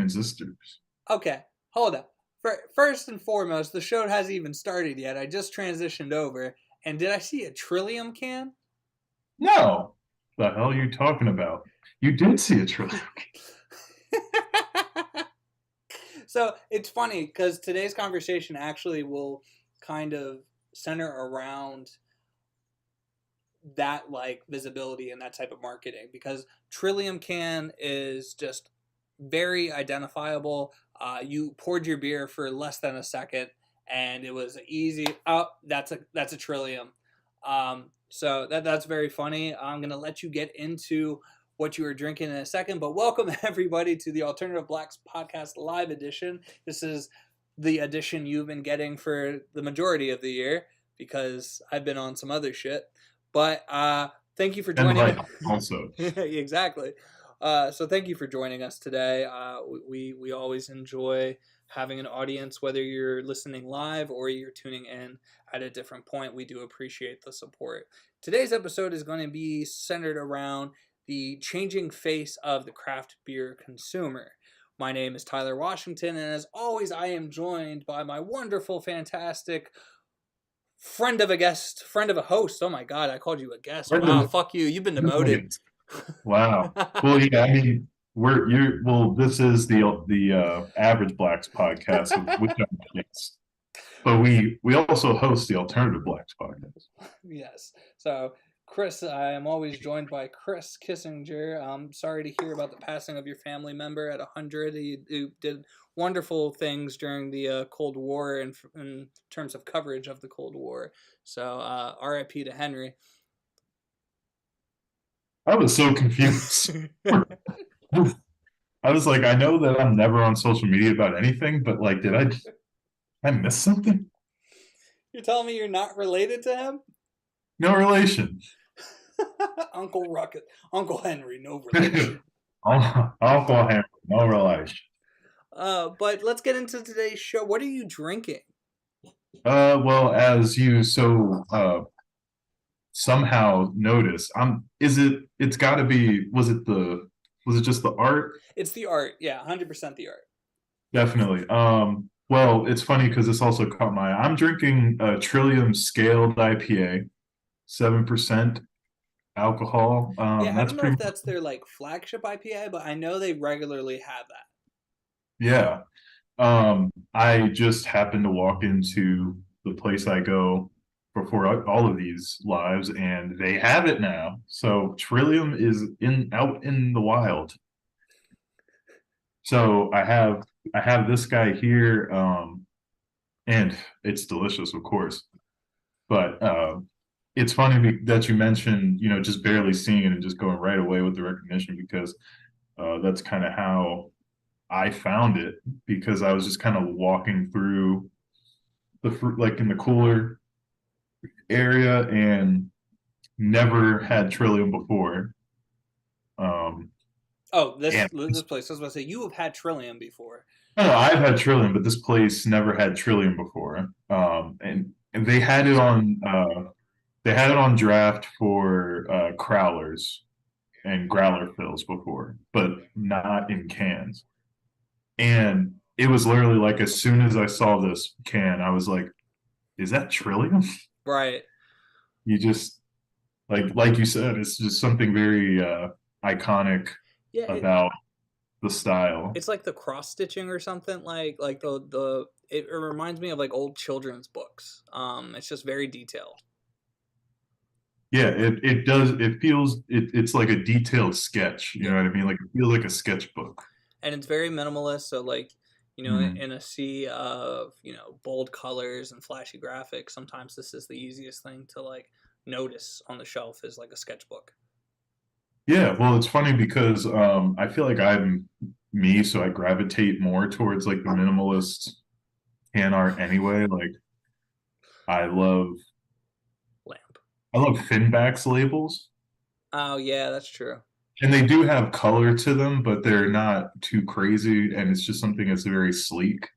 transistors. Okay, hold up. First and foremost, the show hasn't even started yet. I just transitioned over, and did I see a Trillium can? No, the hell are you talking about? You did see a trillium. So it's funny because today's conversation actually will kind of center around that like visibility and that type of marketing because Trillium can is just very identifiable. You poured your beer for less than a second, and it was easy. Oh, that's a Trillium. So that's very funny. I'm gonna let you get into what you were drinking in a second, but welcome everybody to the Alternative Blacks Podcast Live Edition. This is the edition you've been getting for the majority of the year because I've been on some other shit. But thank you for And joining like us. also. Exactly. So thank you for joining us today. We always enjoy having an audience, whether you're listening live or you're tuning in at a different point. We do appreciate the support. Today's episode is going to be centered around the changing face of the craft beer consumer. My name is Tyler Washington, and as always, I am joined by my wonderful, fantastic friend of a guest, friend of a host. Oh my God, I called you a guest. Wow, fuck you. You've been demoted. Wow. Well, yeah, I mean, this is the Average Blacks podcast, which I'm against. But we also host the Alternative Blacks podcast. Yes. So, Chris, I am always joined by Chris Kissinger. I'm sorry to hear about the passing of your family member at 100. He did wonderful things during the Cold War in terms of coverage of the Cold War. So, RIP to Henry. I was so confused. I was like, I know that I'm never on social media about anything, but like, did I miss something? You're telling me you're not related to him? No relation. Uncle Ruckus, Uncle Henry, no relation. Uncle Henry, no relation. But let's get into today's show. What are you drinking? Well, as you somehow notice, it's got to be. Was it just the art? It's the art. Yeah, 100% the art. Definitely. Well, it's funny because this also caught my eye. I'm drinking a Trillium Scaled IPA, 7% alcohol. Yeah, I That's don't know if pretty. that's their like flagship IPA, but I know they regularly have that. Yeah. I just happened to walk into the place I go before all of these lives, and they have it now. So Trillium is out in the wild. So I have this guy here, and it's delicious, of course. But it's funny that you mentioned, just barely seeing it and just going right away with the recognition because that's kind of how I found it because I was just kind of walking through the fruit, like in the cooler area, and never had Trillium before. Oh, this And this place. I was about to say you have had Trillium before. no, I've had Trillium, but this place never had Trillium before. And they had it on draft for crowlers and growler fills before, but not in cans. And it was literally like as soon as I saw this can, I was like, "Is that Trillium?" Right. You just like you said, it's just something very iconic Yeah, about the style. it's like the cross stitching or something. Like the it reminds me of like old children's books. It's just very detailed. Yeah, it does. It's like a detailed sketch. You know Yeah, what I mean? Like it feels like a sketchbook. and it's very minimalist. So like Mm. in a sea of bold colors and flashy graphics, sometimes this is the easiest thing to like notice on the shelf is like a sketchbook. Yeah, well, it's funny because I feel like I'm me, so I gravitate more towards like the minimalist can art anyway. Like I love Lamp. I love Finback's labels, Oh yeah, that's true. and they do have color to them, but they're not too crazy, and it's just something that's very sleek.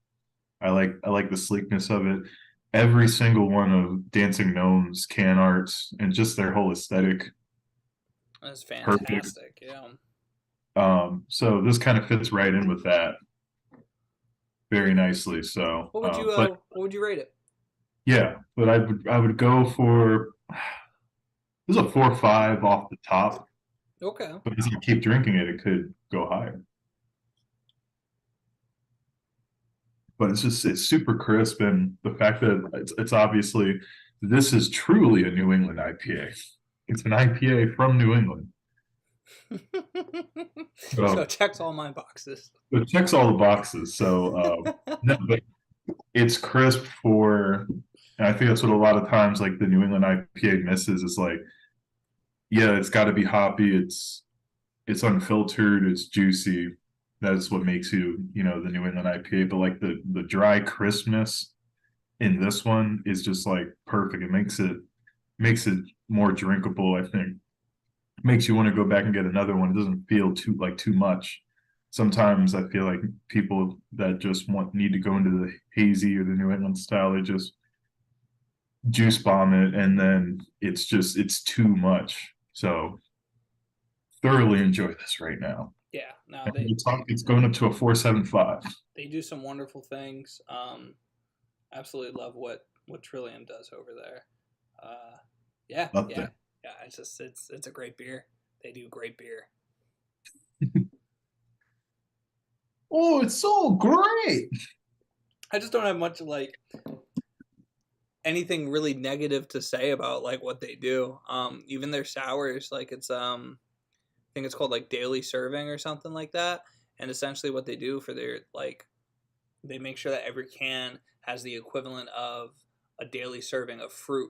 I like the sleekness of it. Every single one of Dancing Gnomes can arts and just their whole aesthetic, That's perfect. fantastic. Yeah. So this kind of fits right in with that very nicely. So, but what would you rate it? yeah, but I would go for this is a 4.5 off the top, Okay. but as you keep drinking it, it could go higher. But it's super crisp, and the fact that it's obviously this is truly a New England IPA. It's an IPA from New England. So So it checks all my boxes. it checks all the boxes. So no, but it's crisp for, and I think that's what a lot of times like the New England IPA misses is like, yeah, it's got to be hoppy. It's unfiltered. It's juicy. That's what makes the New England IPA. But like the dry crispness in this one is just like perfect. It makes it more drinkable. I think makes you want to go back and get another one. It doesn't feel too much. Sometimes I feel like people that just need to go into the hazy or the New England style, they just juice bomb it, and then it's too much. So thoroughly enjoy this right now. Yeah, no, And it's going up to a 4.75. they do some wonderful things. Absolutely love what Trillium does over there. Uh, yeah, Up yeah, there. yeah. It's a great beer. They do great beer. Oh, it's so great. I just don't have much like anything really negative to say about like what they do. Even their sours, like I think it's called like daily serving or something like that. And essentially, what they do for their like, they make sure that every can has the equivalent of a daily serving of fruit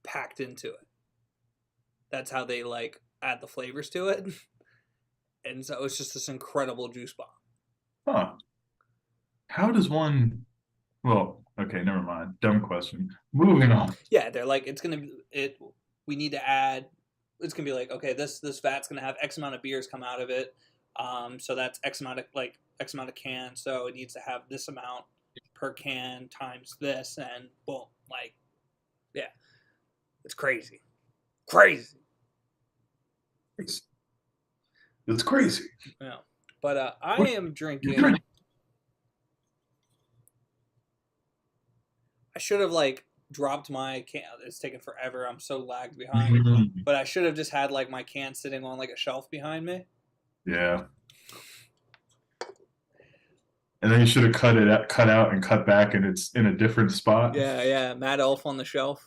packed into it. That's how they like add the flavors to it. And so it's just this incredible juice bomb. Huh. How does one Well, okay, never mind. Dumb question. Moving on. Yeah, they're like it's gonna be it. We need to add. It's gonna be like okay, this vat's gonna have X amount of beers come out of it. So that's X amount of cans. So it needs to have this amount per can times this, and boom, like yeah, it's crazy, crazy. It's crazy. Yeah, but I What am you drinking. drink? I should have like dropped my can. It's taken forever. I'm so lagged behind. Mm, But I should have just had like my can sitting on like a shelf behind me. yeah. And then you should have cut out and cut back, and it's in a different spot. Yeah, yeah. Mad Elf on the shelf.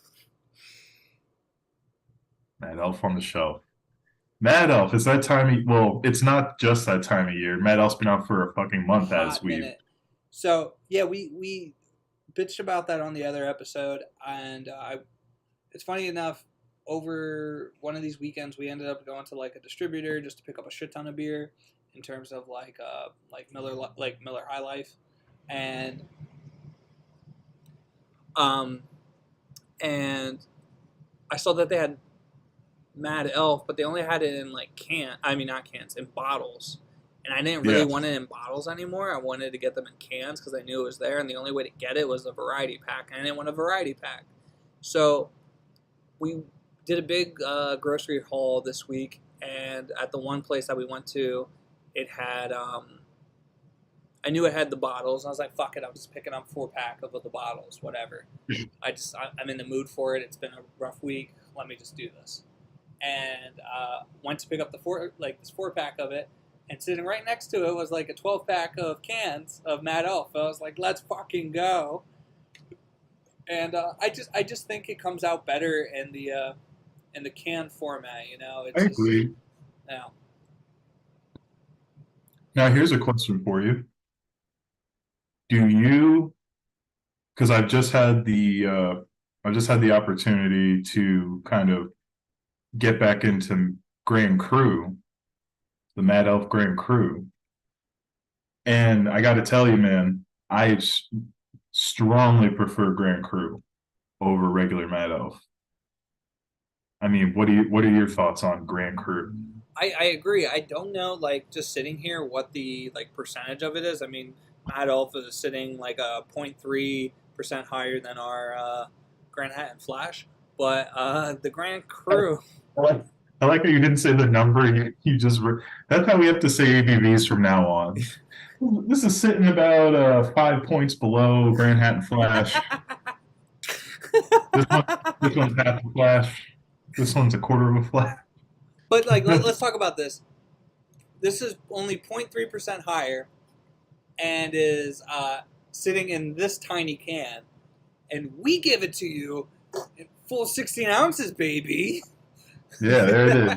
Mad Elf on the shelf. Mad Elf, it's that time well, it's not just that time of year. Mad Elf's been out for a fucking A month as hot we've minute. So yeah, we bitched about that on the other episode, and it's funny enough. Over one of these weekends, we ended up going to like a distributor just to pick up a shit ton of beer, in terms of like Miller High Life, and um and I saw that they had Mad Elf, but they only had it in like I mean not cans, in bottles. And I didn't really yeah. want it in bottles anymore. I wanted to get them in cans because I knew it was there, and the only way to get it was a variety pack. And I didn't want a variety pack, so we did a big grocery haul this week. And at the one place that we went to, it had I knew it had the bottles. And I was like, "Fuck it!" I'm just picking up 4-pack of the bottles, whatever. I'm in the mood for it. It's been a rough week. Let me just do this. And went to pick up this 4-pack of it, and sitting right next to it was like a 12-pack of cans of Mad Elf. I was like, let's fucking go. And I just think it comes out better in the can format. You know, I it's just agree. you know, Now here's a question for you. Do you because I've just had the opportunity to kind of get back into Grand Cru, the Mad Elf Grand Cru. And I got to tell you, man, strongly prefer Grand Cru over regular Mad Elf. I mean, what are your thoughts on Grand Cru? I agree. I don't know, like just sitting here, what the like percentage of it is. I mean, Mad Elf is sitting like a 0.3% higher than our Grand Hat and Flash, but the Grand Cru. I like how you didn't say the number. You just that's how we have to say ABVs from now on. This is sitting about 5 points below Grand Hatton Flash. This one, this one's half a flash. This one's a quarter of a flash. But like, let's talk about this. This is only 0.3% higher, and is sitting in this tiny can, and we give it to you in full 16 ounces, baby. Yeah, there it is.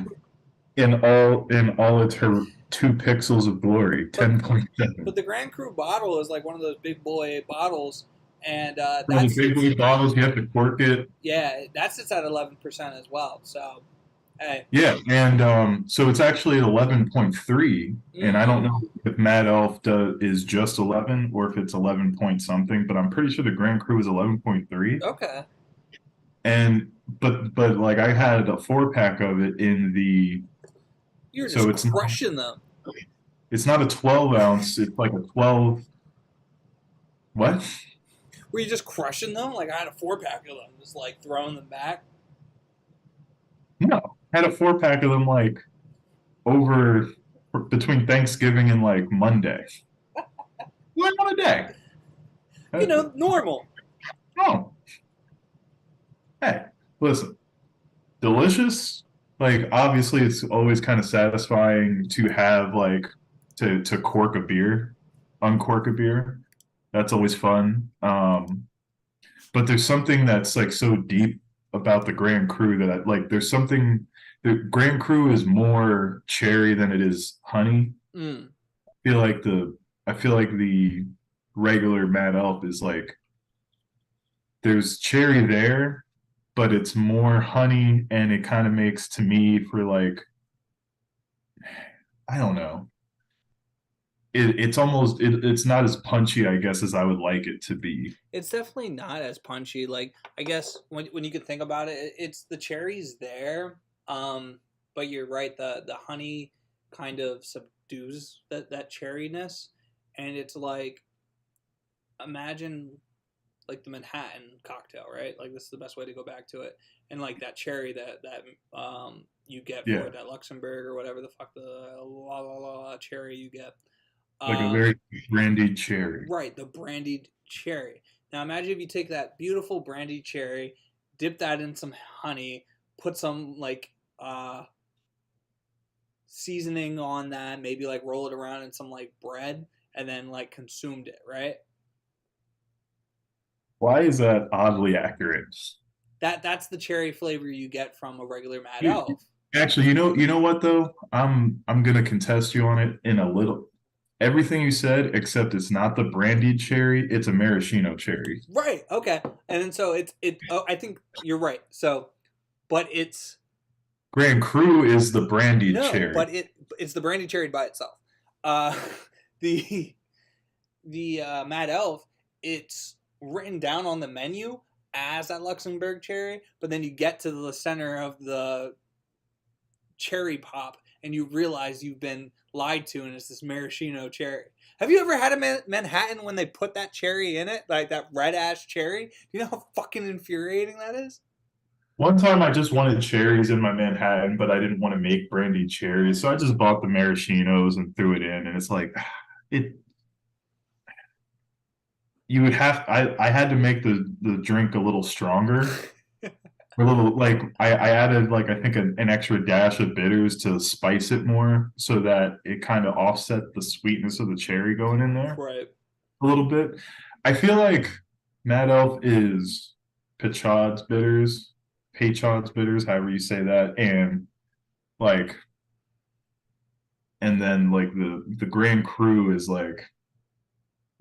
In all its her 2 pixels of glory, But 10.7. but the Grand Cru bottle is like one of those big boy bottles, and For the that's big it's league bottles, you have to cork it. yeah, that sits at 11% as well. So hey, Yeah, and so it's actually 11.3, and I don't mm-hmm. know if Mad Elf is just 11 or if it's 11 point something, but I'm pretty sure the Grand Cru is 11.3. Okay, And but like I had a 4 pack of it in the you're so just it's not crushing them. it's not a 12 ounce, it's like a 12 what? Were you just crushing them? Like I had a 4 pack of them, just like throwing them back. No, I had a 4 pack of them like over between Thanksgiving and like Monday. One a day. You know, normal. Oh, hey, listen, delicious. Like obviously, it's always kind of satisfying to have like to cork a beer, uncork a beer. That's always fun. But there's something that's like so deep about the Grand Cru that like there's something. The Grand Cru is more cherry than it is honey. Mm. Feel like the I feel like the regular Mad Elf is like there's cherry there, but it's more honey, and it kind of makes to me for like I don't know. It's not as punchy, I guess, as I would like it to be. It's definitely not as punchy. Like I guess when you could think about it, it's the cherries there. But you're right. The honey kind of subdues that cherryness, and it's like imagine like the Manhattan cocktail, right? Like this is the best way to go back to it. And like that cherry that you get for Yeah, it, that Luxembourg or whatever the fuck the la la la cherry you get. like a Um, very brandied cherry. right, the brandied cherry. Now imagine if you take that beautiful brandied cherry, dip that in some honey, put some like seasoning on that, maybe like roll it around in some like bread, and then like consumed it, right? Why is that oddly accurate? That's the cherry flavor you get from a regular Mad You- Elf. Actually, you know what though? I'm gonna contest you on it in a little. Everything you said, except it's not the brandied cherry, it's a maraschino cherry. Right. Okay. And then so it. Oh, I think you're right. So, but it's Grand Cru is the brandied no, cherry. but it's the brandy cherry by itself. Uh, the Mad Elf, it's written down on the menu as that Luxembourg cherry, but then you get to the center of the cherry pop and you realize you've been lied to, and it's this maraschino cherry. Have you ever had a Manhattan when they put that cherry in it, like that red ash cherry? Do you know how fucking infuriating that is? One time I just wanted cherries in my Manhattan, but I didn't want to make brandied cherries, so I just bought the maraschinos and threw it in, and it's like it you would have I had to make the drink a little stronger. A little like I added like I think an extra dash of bitters to spice it more so that it kind of offset the sweetness of the cherry going in there Right. a little bit. I feel like Mad Elf is Peychaud's bitters, Peychaud's bitters, however you say that, and like and then like the Grand Cru is like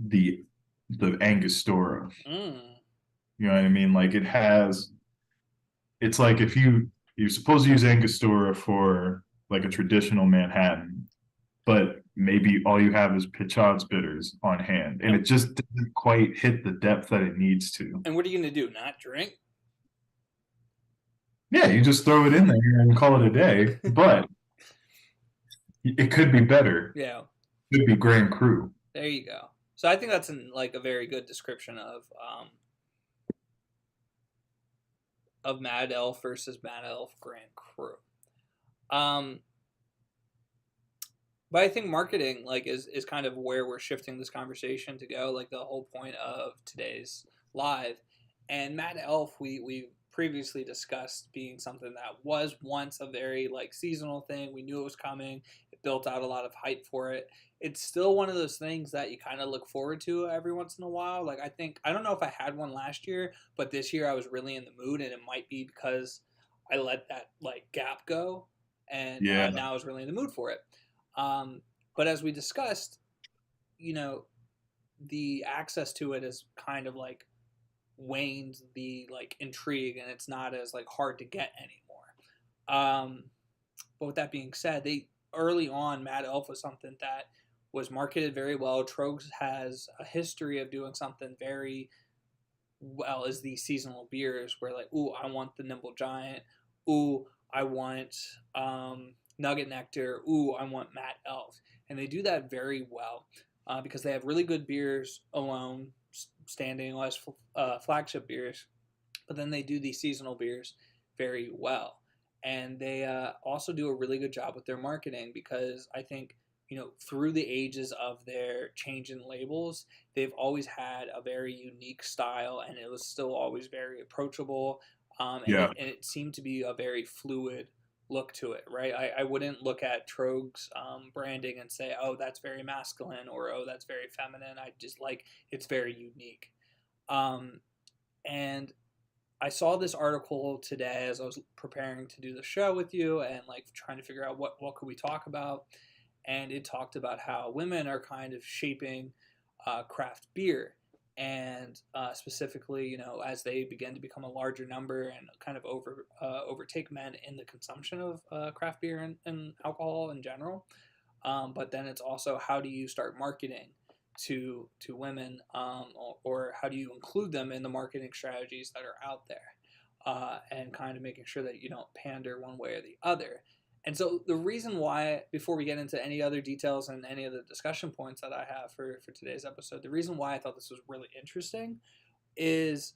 the the Angostura. Mm. You know what I mean? Like it's like if you're supposed to use Angostura for like a traditional Manhattan, but maybe all you have is Peychaud's bitters on hand, and And, it just doesn't quite hit the depth that it needs to. and what are you gonna do? Not drink? Yeah, you just throw it in there and call it a day, but it could be better. Yeah. It could be Grand Cru. There you go. So I think that's like a very good description of Mad Elf versus Mad Elf Grand Cru. Um, but I think marketing like is kind of where we're shifting this conversation to go. Like the whole point of today's live, and Mad Elf, we previously discussed being something that was once a very like seasonal thing. We knew it was coming. It built out a lot of hype for it. It's still one of those things that you kind of look forward to every once in a while. Like I think I don't know if I had one last year, but this year I was really in the mood, and it might be because I let that like gap go, and Yeah, now I was really in the mood for it. Um, but as we discussed, you know, the access to it is kind of like waned the like intrigue, and it's not as like hard to get anymore. But with that being said, they early on Mad Elf was something that was marketed very well. Trogs has a history of doing something very well as these seasonal beers where like, ooh, I want the Nimble Giant. Ooh, I want Nugget Nectar. Ooh, I want Matt Elf. And they do that very well because they have really good beers alone, standing as flagship beers. But then they do these seasonal beers very well. And they also do a really good job with their marketing because I think, through the ages of their change in labels, they've always had a very unique style, and it was still always very approachable. yeah, And it seemed to be a very fluid look to it, right? I wouldn't look at Trogue's branding and say, oh, that's very masculine, or oh, that's very feminine. I just like it's very unique. Um, and I saw this article today as I was preparing to do the show with you and like trying to figure out what could we talk about. And it talked about how women are kind of shaping craft beer, and specifically, as they begin to become a larger number and kind of overtake men in the consumption of craft beer and alcohol in general. But then it's also how do you start marketing to women, or how do you include them in the marketing strategies that are out there, and kind of making sure that you don't pander one way or the other. And so the reason why, before we get into any other details and any of the discussion points that I have for today's episode, the reason why I thought this was really interesting is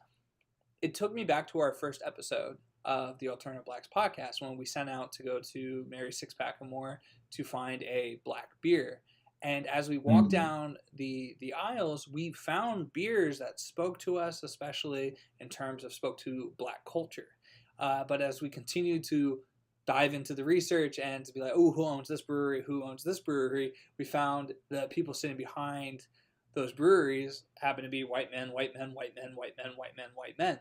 it took me back to our first episode of the Alternative Blacks podcast when we sent out to go to Mary's Six Pack and More to find a black beer. And as we walked mm, down the aisles, we found beers that spoke to us, especially in terms of spoke to black culture. But as we continued to dive into the research and to be like, oh, who owns this brewery? Who owns this brewery? We found that people sitting behind those breweries happen to be white men, white men, white men, white men, white men, white men.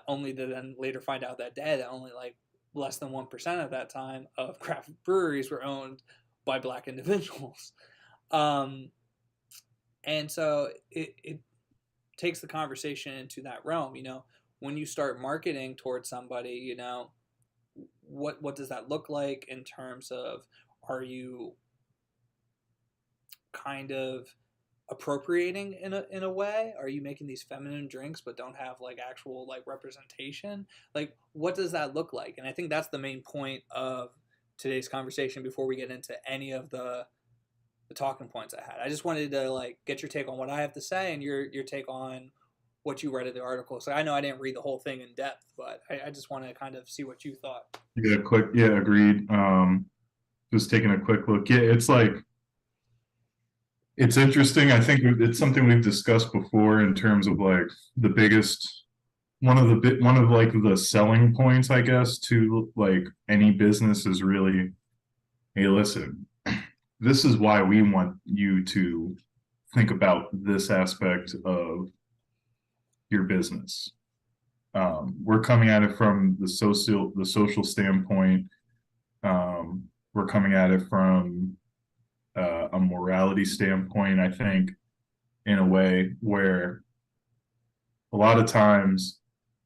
Only to then later find out that day that only like less than 1% of that time of craft breweries were owned by black individuals. Um, and so it takes the conversation into that realm. When you start marketing towards somebody, what does that look like in terms of, are you kind of appropriating in a way? Are you making these feminine drinks but don't have like actual like representation? Like what does that look like? And I think that's the main point of today's conversation before we get into any of the talking points I had. I just wanted to like get your take on what I have to say and your take on what you read of the article. So I know I didn't read the whole thing in depth, but I just want to kind of see what you thought. yeah, agreed. Just taking a quick look. Yeah, it's interesting. I think it's something we've discussed before in terms of like the biggest one of like the selling points, I guess, to like any business is really, hey, listen, this is why we want you to think about this aspect of your business. We're coming at it from the social standpoint. We're coming at it from a morality standpoint, I think, in a way where a lot of times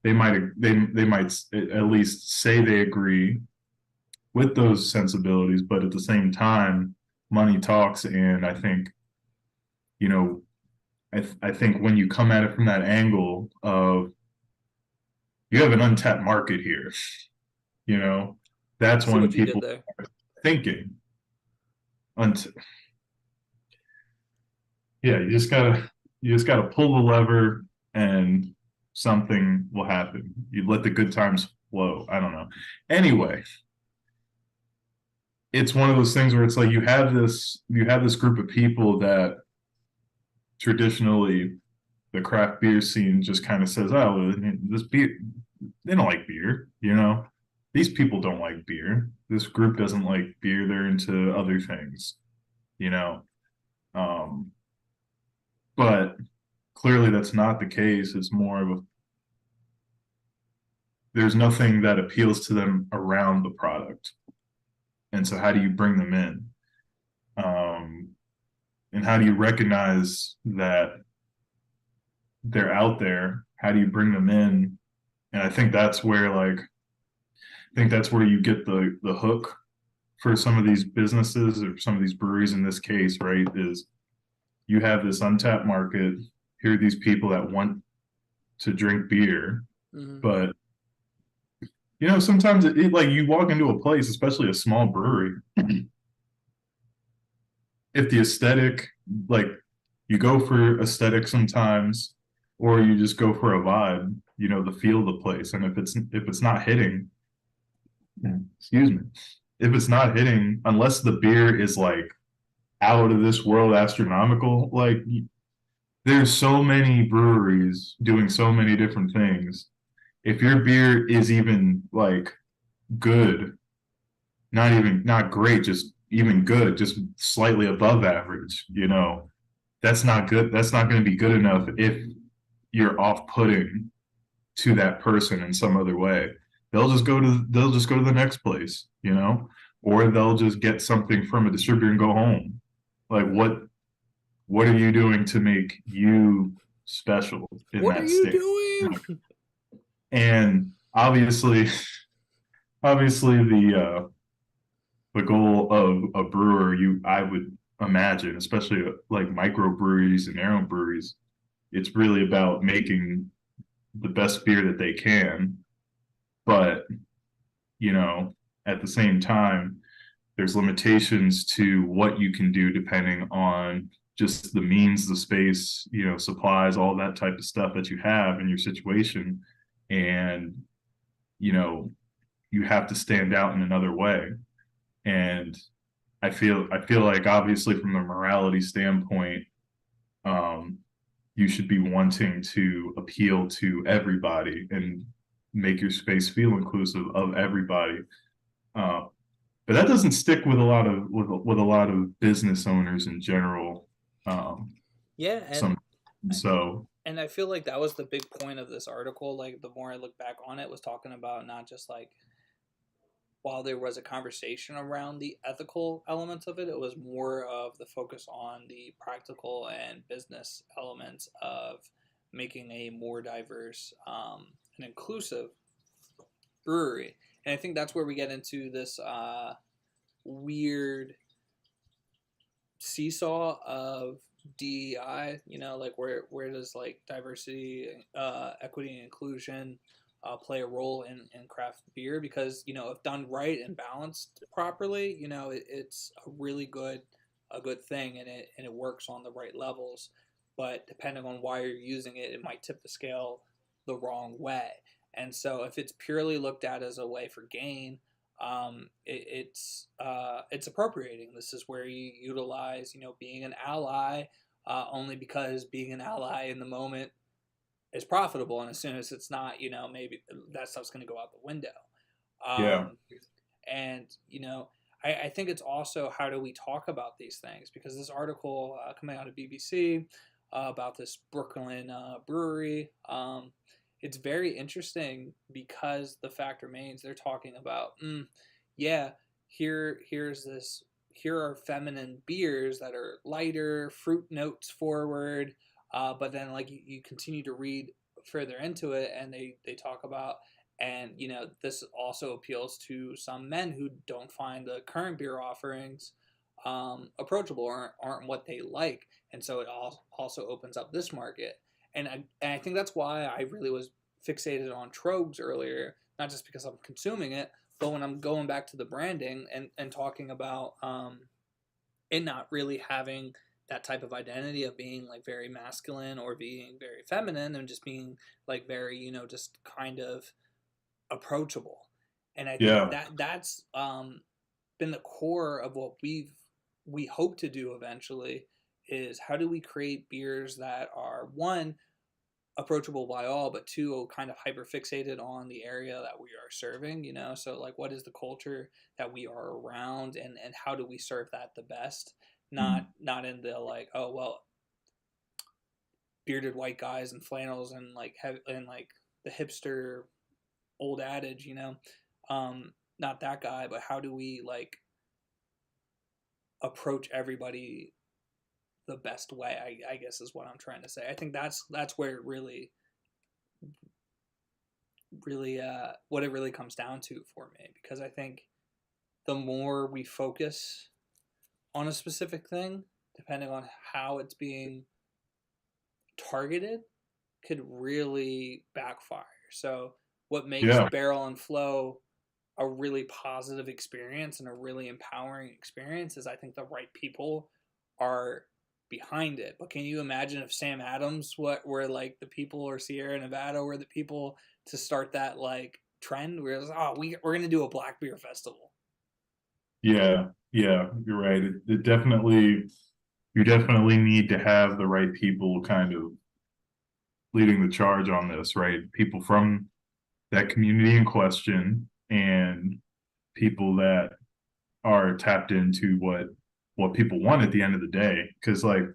they might at least say they agree with those sensibilities, but at the same time, money talks, and I think you know I think when you come at it from that angle of you have an untapped market here, you know, I that's see when what you did people there. are thinking. Unt- yeah, you just gotta pull the lever and something will happen. You let the good times flow. I don't know. Anyway, it's one of those things where it's like you have this group of people that traditionally the craft beer scene just kind of says, oh, well, this beer, they don't like beer, you know? These people don't like beer. This group doesn't like beer. They're into other things, you know? Um, but clearly that's not the case. It's more of a, there's nothing that appeals to them around the product. And so how do you bring them in? Um, and how do you recognize that they're out there? How do you bring them in? And I think that's where you get the hook for some of these businesses or some of these breweries in this case, right? Is you have this untapped market. Here are these people that want to drink beer, Mm-hmm. but sometimes like you walk into a place, especially a small brewery, if the aesthetic, like you go for aesthetic sometimes, or you just go for a vibe, the feel of the place. And if it's not hitting, excuse me, if it's not hitting, unless the beer is like out of this world astronomical, like there's so many breweries doing so many different things. If your beer is even like good, not great, just even good, just slightly above average, that's not good. That's not going to be good enough if you're off-putting to that person in some other way. They'll just go to the next place, or they'll just get something from a distributor and go home. Like what are you doing to make you special in What are that you state? doing? And obviously the goal of a brewer, I would imagine, especially like microbreweries and narrow breweries, it's really about making the best beer that they can. But, you know, at the same time, there's limitations to what you can do depending on just the means, the space, supplies, all that type of stuff that you have in your situation. And, you know, you have to stand out in another way. And I feel like obviously from a morality standpoint, um, you should be wanting to appeal to everybody and make your space feel inclusive of everybody. Uh, but that doesn't stick with a lot of business owners in general. Um, Yeah, some so and I feel like that was the big point of this article. Like the more I look back on it, was talking about not just like while there was a conversation around the ethical elements of it, it was more of the focus on the practical and business elements of making a more diverse and inclusive brewery. And I think that's where we get into this weird seesaw of DEI. Like where does like diversity, equity, and inclusion play a role in craft beer? Because if done right and balanced properly, it's a good thing, and it works on the right levels. But depending on why you're using it, it might tip the scale the wrong way. And so if it's purely looked at as a way for gain, it's appropriating. This is where you utilize being an ally, only because being an ally in the moment is profitable, and as soon as it's not, maybe that stuff's going to go out the window. yeah, um, and I think it's also how do we talk about these things, because this article coming out of BBC about this Brooklyn brewery, it's very interesting because the fact remains they're talking about, yeah, here are feminine beers that are lighter, fruit notes forward, but then like you continue to read further into it, and they talk about, and this also appeals to some men who don't find the current beer offerings approachable, or aren't what they like, and so it also opens up this market. And I think that's why I really was fixated on Trogs earlier, not just because I'm consuming it, but when I'm going back to the branding and talking about it not really having that type of identity of being like very masculine or being very feminine, and just being like very, just kind of approachable. And I think yeah, that's been the core of what we hope to do eventually, is how do we create beers that are, one, approachable by all, but two, kind of hyper fixated on the area that we are serving, you know? So like, what is the culture that we are around, and how do we serve that the best? Not in the like, oh well, bearded white guys and flannels and like and like the hipster old adage, you know? Not that guy, but how do we like approach everybody the best way, I guess is what I'm trying to say. I think that's where it really what it really comes down to for me, because I think the more we focus on a specific thing, depending on how it's being targeted, could really backfire. So what makes Yeah. Barrel and Flow a really positive experience and a really empowering experience is, I think, the right people are behind it. But can you imagine if Sam Adams were like the people, or Sierra Nevada were the people to start that like trend where it's, oh, we're gonna do a black beer festival. Yeah. Yeah. You're right. It definitely, you definitely need to have the right people kind of leading the charge on this, right? People from that community in question, and people that are tapped into what people want at the end of the day. Because like,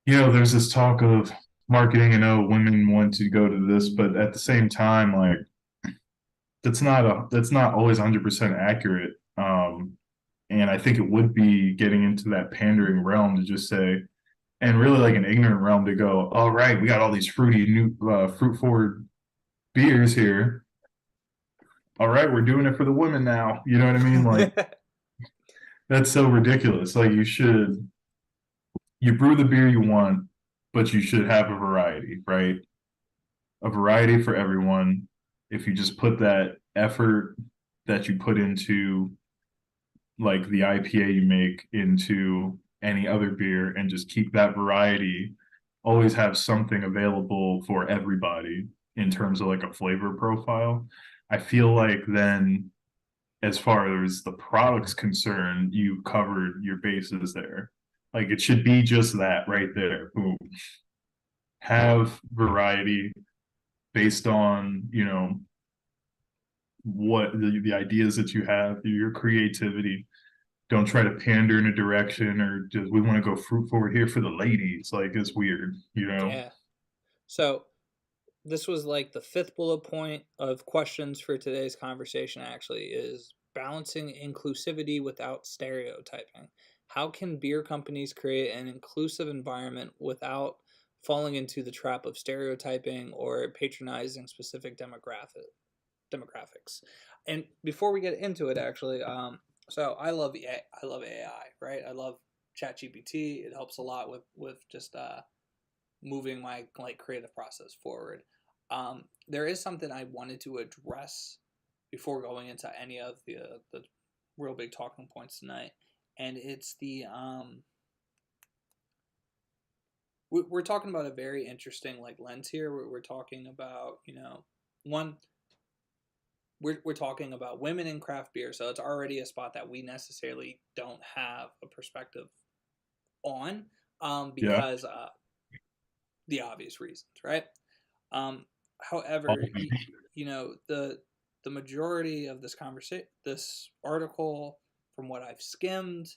there's this talk of marketing and, oh, women want to go to this, but at the same time, like, that's not always 100% accurate. And I think it would be getting into that pandering realm to just say, and really like an ignorant realm to go, all right, we got all these fruity new fruit forward beers here. All right, we're doing it for the women now. You know what I mean? Like, that's so ridiculous. Like, you brew the beer you want, but you should have a variety, right? A variety for everyone. If you just put that effort that you put into like the IPA you make into any other beer, and just keep that variety, always have something available for everybody in terms of like a flavor profile. I feel like then, as far as the product's concerned, you covered your bases there. Like, it should be just that right there. Boom. Have variety based on, what the ideas that you have, your creativity. Don't try to pander in a direction, or just, we want to go fruit forward here for the ladies. Like, it's weird. Yeah. So this was like the fifth bullet point of questions for today's conversation, actually, is balancing inclusivity without stereotyping. How can beer companies create an inclusive environment without falling into the trap of stereotyping or patronizing specific demographics? And before we get into it, actually, so I love AI, right? I love ChatGPT. It helps a lot with just moving my like creative process forward. There is something I wanted to address before going into any of the real big talking points tonight, and it's the we're talking about a very interesting like lens here. We're talking about, one, we're talking about women in craft beer, so it's already a spot that we necessarily don't have a perspective on, Yeah. because the obvious reasons, right? Oh, However, the majority of this article, from what I've skimmed,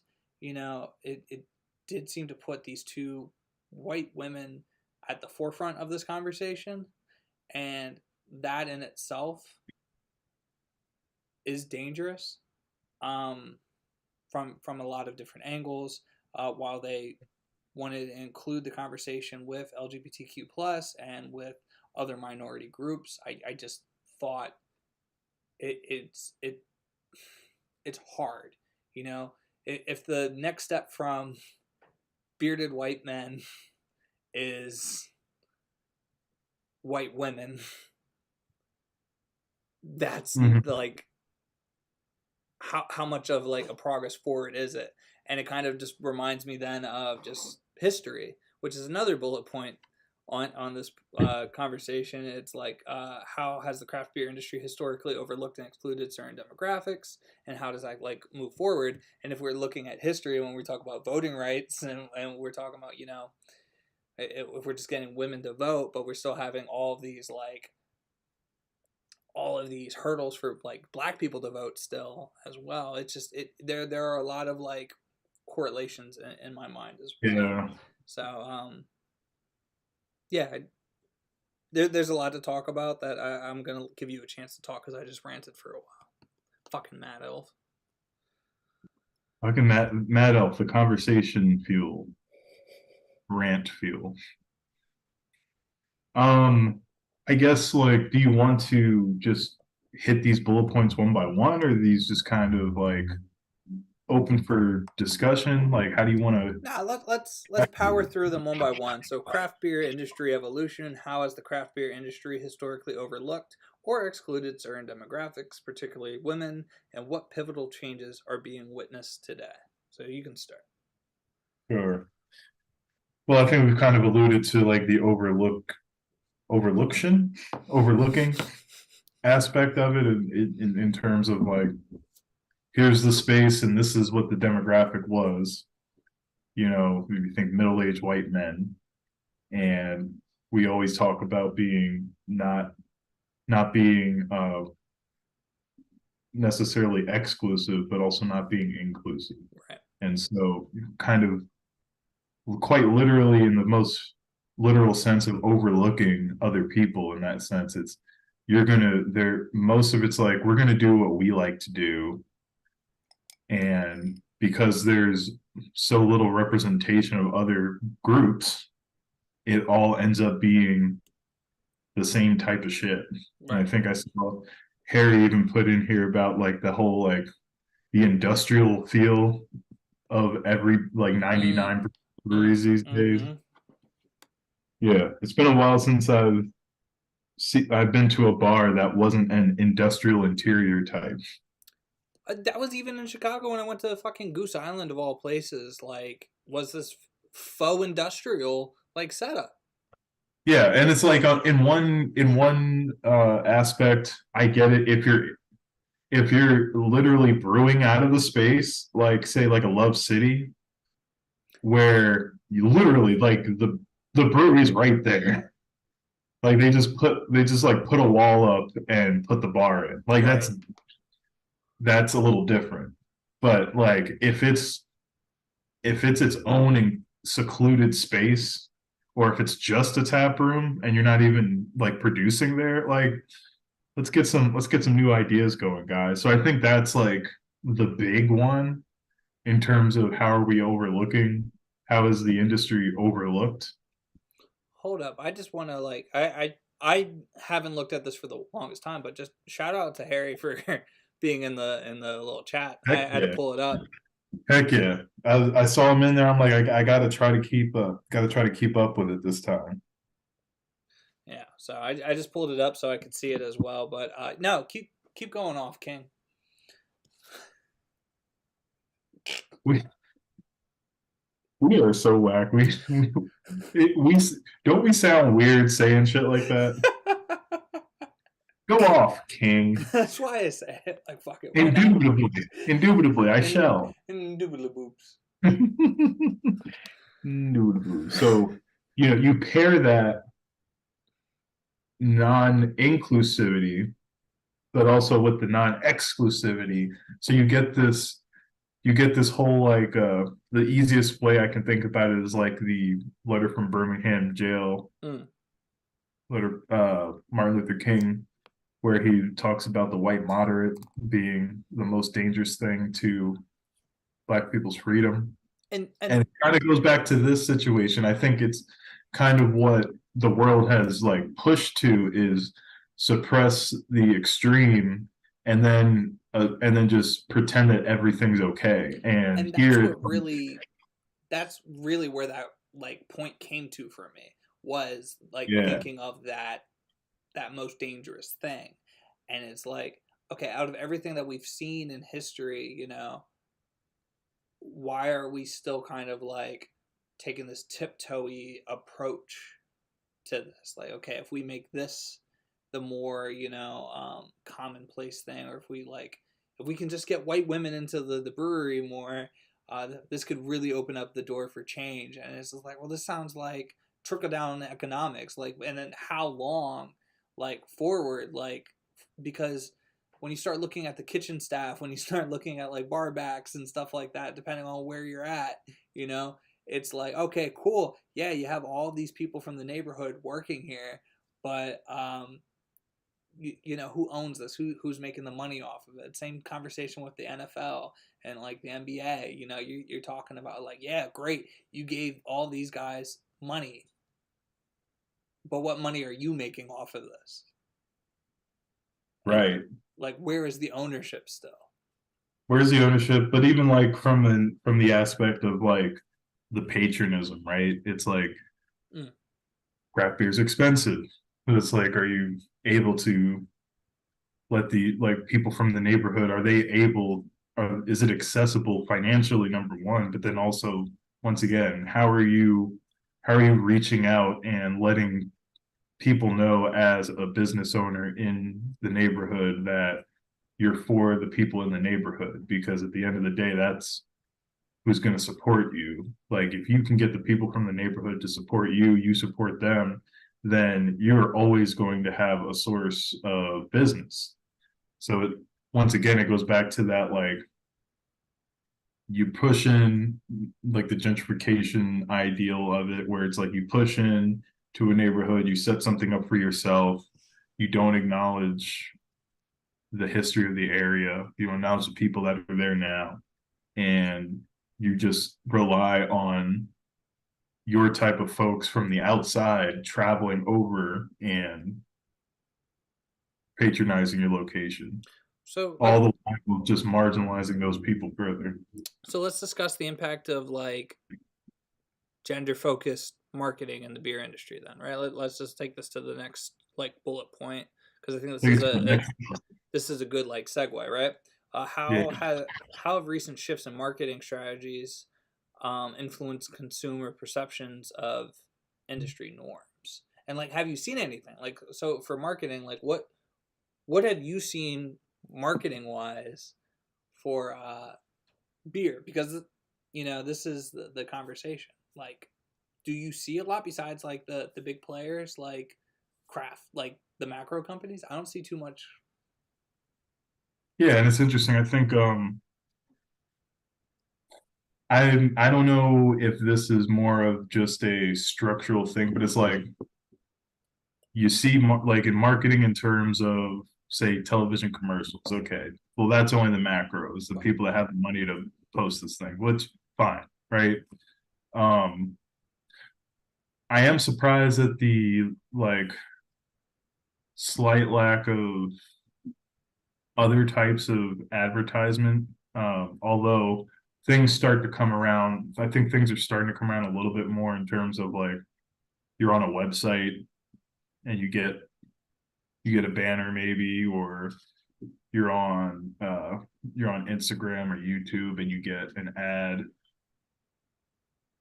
it did seem to put these two white women at the forefront of this conversation, and that in itself is dangerous, from a lot of different angles. While they wanted to include the conversation with LGBTQ plus and with other minority groups, I just thought it's hard, if the next step from bearded white men is white women, that's mhm. like, how much of like a progress forward is it? And it kind of just reminds me then of just history, which is another bullet point on this conversation. It's like, how has the craft beer industry historically overlooked and excluded certain demographics, and how does that like move forward? And if we're looking at history when we talk about voting rights, and we're talking about, you know, if we're just getting women to vote, but we're still having all of these hurdles for like black people to vote still as well. It's just there are a lot of like correlations in my mind as well. Yeah. So yeah, there's a lot to talk about that I'm gonna give you a chance to talk because I just ranted for a while. Fucking Mad Elf. Fucking Mad Elf, the conversation fuel, rant fuel. I guess like, do you want to just hit these bullet points one by one, or are these just kind of like open for discussion? Like, how do you want to? Nah, let's power through them one by one. So, craft beer industry evolution. How has the craft beer industry historically overlooked or excluded certain demographics, particularly women, and what pivotal changes are being witnessed today? So you can start. Sure. Well, I think we've kind of alluded to like the overlooking aspect of it in terms of like, here's the space and this is what the demographic was. You know, you think middle-aged white men, and we always talk about being not being necessarily exclusive, but also not being inclusive. Right. And so, kind of quite literally, in the most literal sense of overlooking other people, in that sense, it's most of it's like, we're gonna do what we like to do, and because there's so little representation of other groups, it all ends up being the same type of shit. And I think I saw Harry even put in here about like the whole like the industrial feel of every like 99% breweries these days. Yeah, it's been a while since I've been to a bar that wasn't an industrial interior type. That was even in Chicago when I went to fucking Goose Island of all places. Like, was this faux industrial like setup? Yeah, and it's like in one aspect, I get it. If you're literally brewing out of the space, like say like a Love City, where you literally like the brewery's right there. Like they just like put a wall up and put the bar in. Like Right. that's a little different. But like if it's its own secluded space, or if it's just a tap room and you're not even like producing there, like let's get some new ideas going, guys. So I think that's like the big one in terms of how are we overlooking, how is the industry overlooked? Hold up. I just want to like I haven't looked at this for the longest time, but just shout out to Harry for being in the little chat. I Heck had to yeah. pull it up. Heck yeah. I saw him in there. I'm like, I gotta try to keep up with it this time. Yeah. So I just pulled it up so I could see it as well. But no, keep going off, King. We we are so whack. We don't we sound weird saying shit like that? Go off, King. That's why I say it. Like, fuck it. Why not? Indubitably, I shall. Indubitably boops. Indubitably. So, you pair that non-inclusivity, but also with the non-exclusivity. So you get this whole like the easiest way I can think about it is like the letter from Birmingham jail, letter Martin Luther King, where he talks about the white moderate being the most dangerous thing to black people's freedom. And It kind of goes back to this situation. I think it's kind of what the world has like pushed to is suppress the extreme, and then just pretend that everything's okay. And that's really where that like point came to for me, was like yeah, thinking of that most dangerous thing. And it's like, okay, out of everything that we've seen in history, why are we still kind of like taking this tiptoey approach to this. Like, okay, if we make this the more, commonplace thing, or if we can just get white women into the brewery more, this could really open up the door for change. And it's just like, well, this sounds like trickle down economics. Like, and then how long, like, forward, like, because when you start looking at the kitchen staff, when you start looking at like bar backs and stuff like that, depending on where you're at, you know, it's like, okay, cool. Yeah, you have all these people from the neighborhood working here, but who owns this? Who's making the money off of it? Same conversation with the NFL and like the NBA. You're talking about like, yeah, great, you gave all these guys money, but what money are you making off of this? Right. Like, where is the ownership still? Where's the ownership? But even like from the aspect of like the patronism, right? It's like Mm. craft beer is expensive. But it's like, are you able to let the like people from the neighborhood, are they able, is it accessible financially, number one, but then also, once again, how are you reaching out and letting people know as a business owner in the neighborhood that you're for the people in the neighborhood? Because at the end of the day, that's who's going to support you. Like, if you can get the people from the neighborhood to support you, you support them, then you're always going to have a source of business. So once again, it goes back to that, like, you push in like the gentrification ideal of it, where it's like you push in to a neighborhood, you set something up for yourself, you don't acknowledge the history of the area, you don't acknowledge the people that are there now, and you just rely on your type of folks from the outside traveling over and patronizing your location, So all the while just marginalizing those people further. so let's discuss the impact of like gender focused marketing in the beer industry then, right? Let's just take this to the next like bullet point, because I think this is a good like segue, right? Yeah. How have recent shifts in marketing strategies influenced consumer perceptions of industry norms? And like, have you seen anything like, so for marketing, like what have you seen marketing wise for beer? Because this is the conversation. Like, do you see a lot besides like the big players like craft, like the macro companies? I don't see too much. Yeah, and it's interesting. I think I don't know if this is more of just a structural thing, but it's like you see like in marketing in terms of, say, television commercials. Okay, well, that's only the macros, the people that have the money to post this thing, which fine, right? um I am surprised at the like slight lack of other types of advertisement. Although things start to come around, I think things are starting to come around a little bit more in terms of like you're on a website and you get a banner maybe, or you're on Instagram or YouTube and you get an ad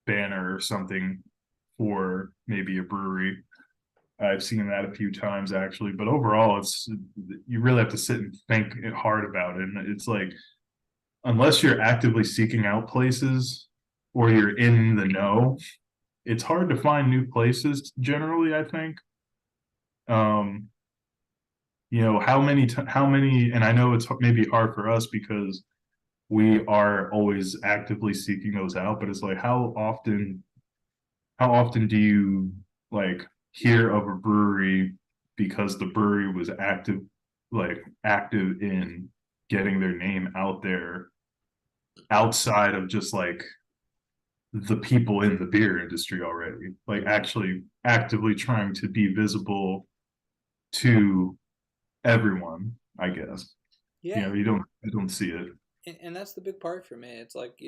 banner or something for maybe a brewery. I've seen that a few times actually, but overall, it's, you really have to sit and think hard about it. And it's like, unless you're actively seeking out places or you're in the know, it's hard to find new places generally, I think. Um, how many, and I know it's maybe hard for us because we are always actively seeking those out, but it's like, how often do you like hear of a brewery because the brewery was active in getting their name out there outside of just like the people in the beer industry already, like actually actively trying to be visible to everyone, I guess. Yeah, You don't see it. and that's the big part for me. It's like,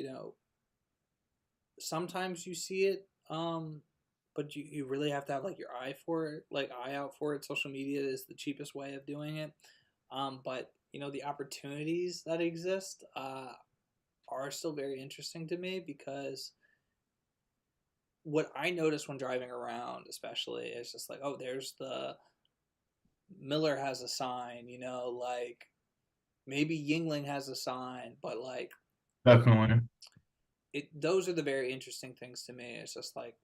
sometimes you see it, but you really have to have like your eye for it, like eye out for it. Social media is the cheapest way of doing it. But the opportunities that exist are still very interesting to me, because what I notice when driving around, especially, is just like, oh, there's the Miller has a sign, like maybe Yingling has a sign, but like Definitely. those are the very interesting things to me. It's just like,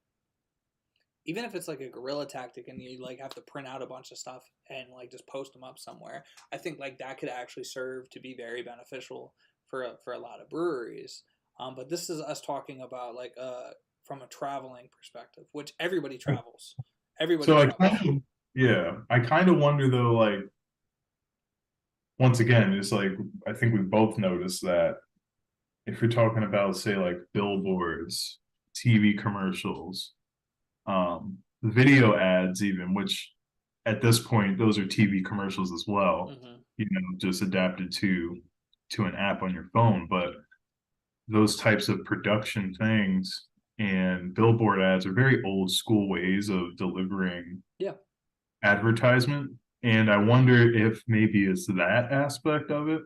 even if it's like a guerrilla tactic and you like have to print out a bunch of stuff and like just post them up somewhere, I think like that could actually serve to be very beneficial for a lot of breweries. But this is us talking about like from a traveling perspective, which everybody travels. Everybody So travels. yeah, I kind of wonder though, like once again, it's like I think we both noticed that if you're talking about say like billboards, TV commercials, video ads, even which at this point those are TV commercials as well, Hmm. just adapted to an app on your phone. But those types of production things and billboard ads are very old school ways of delivering Yeah. advertisement. And I wonder if maybe it's that aspect of it.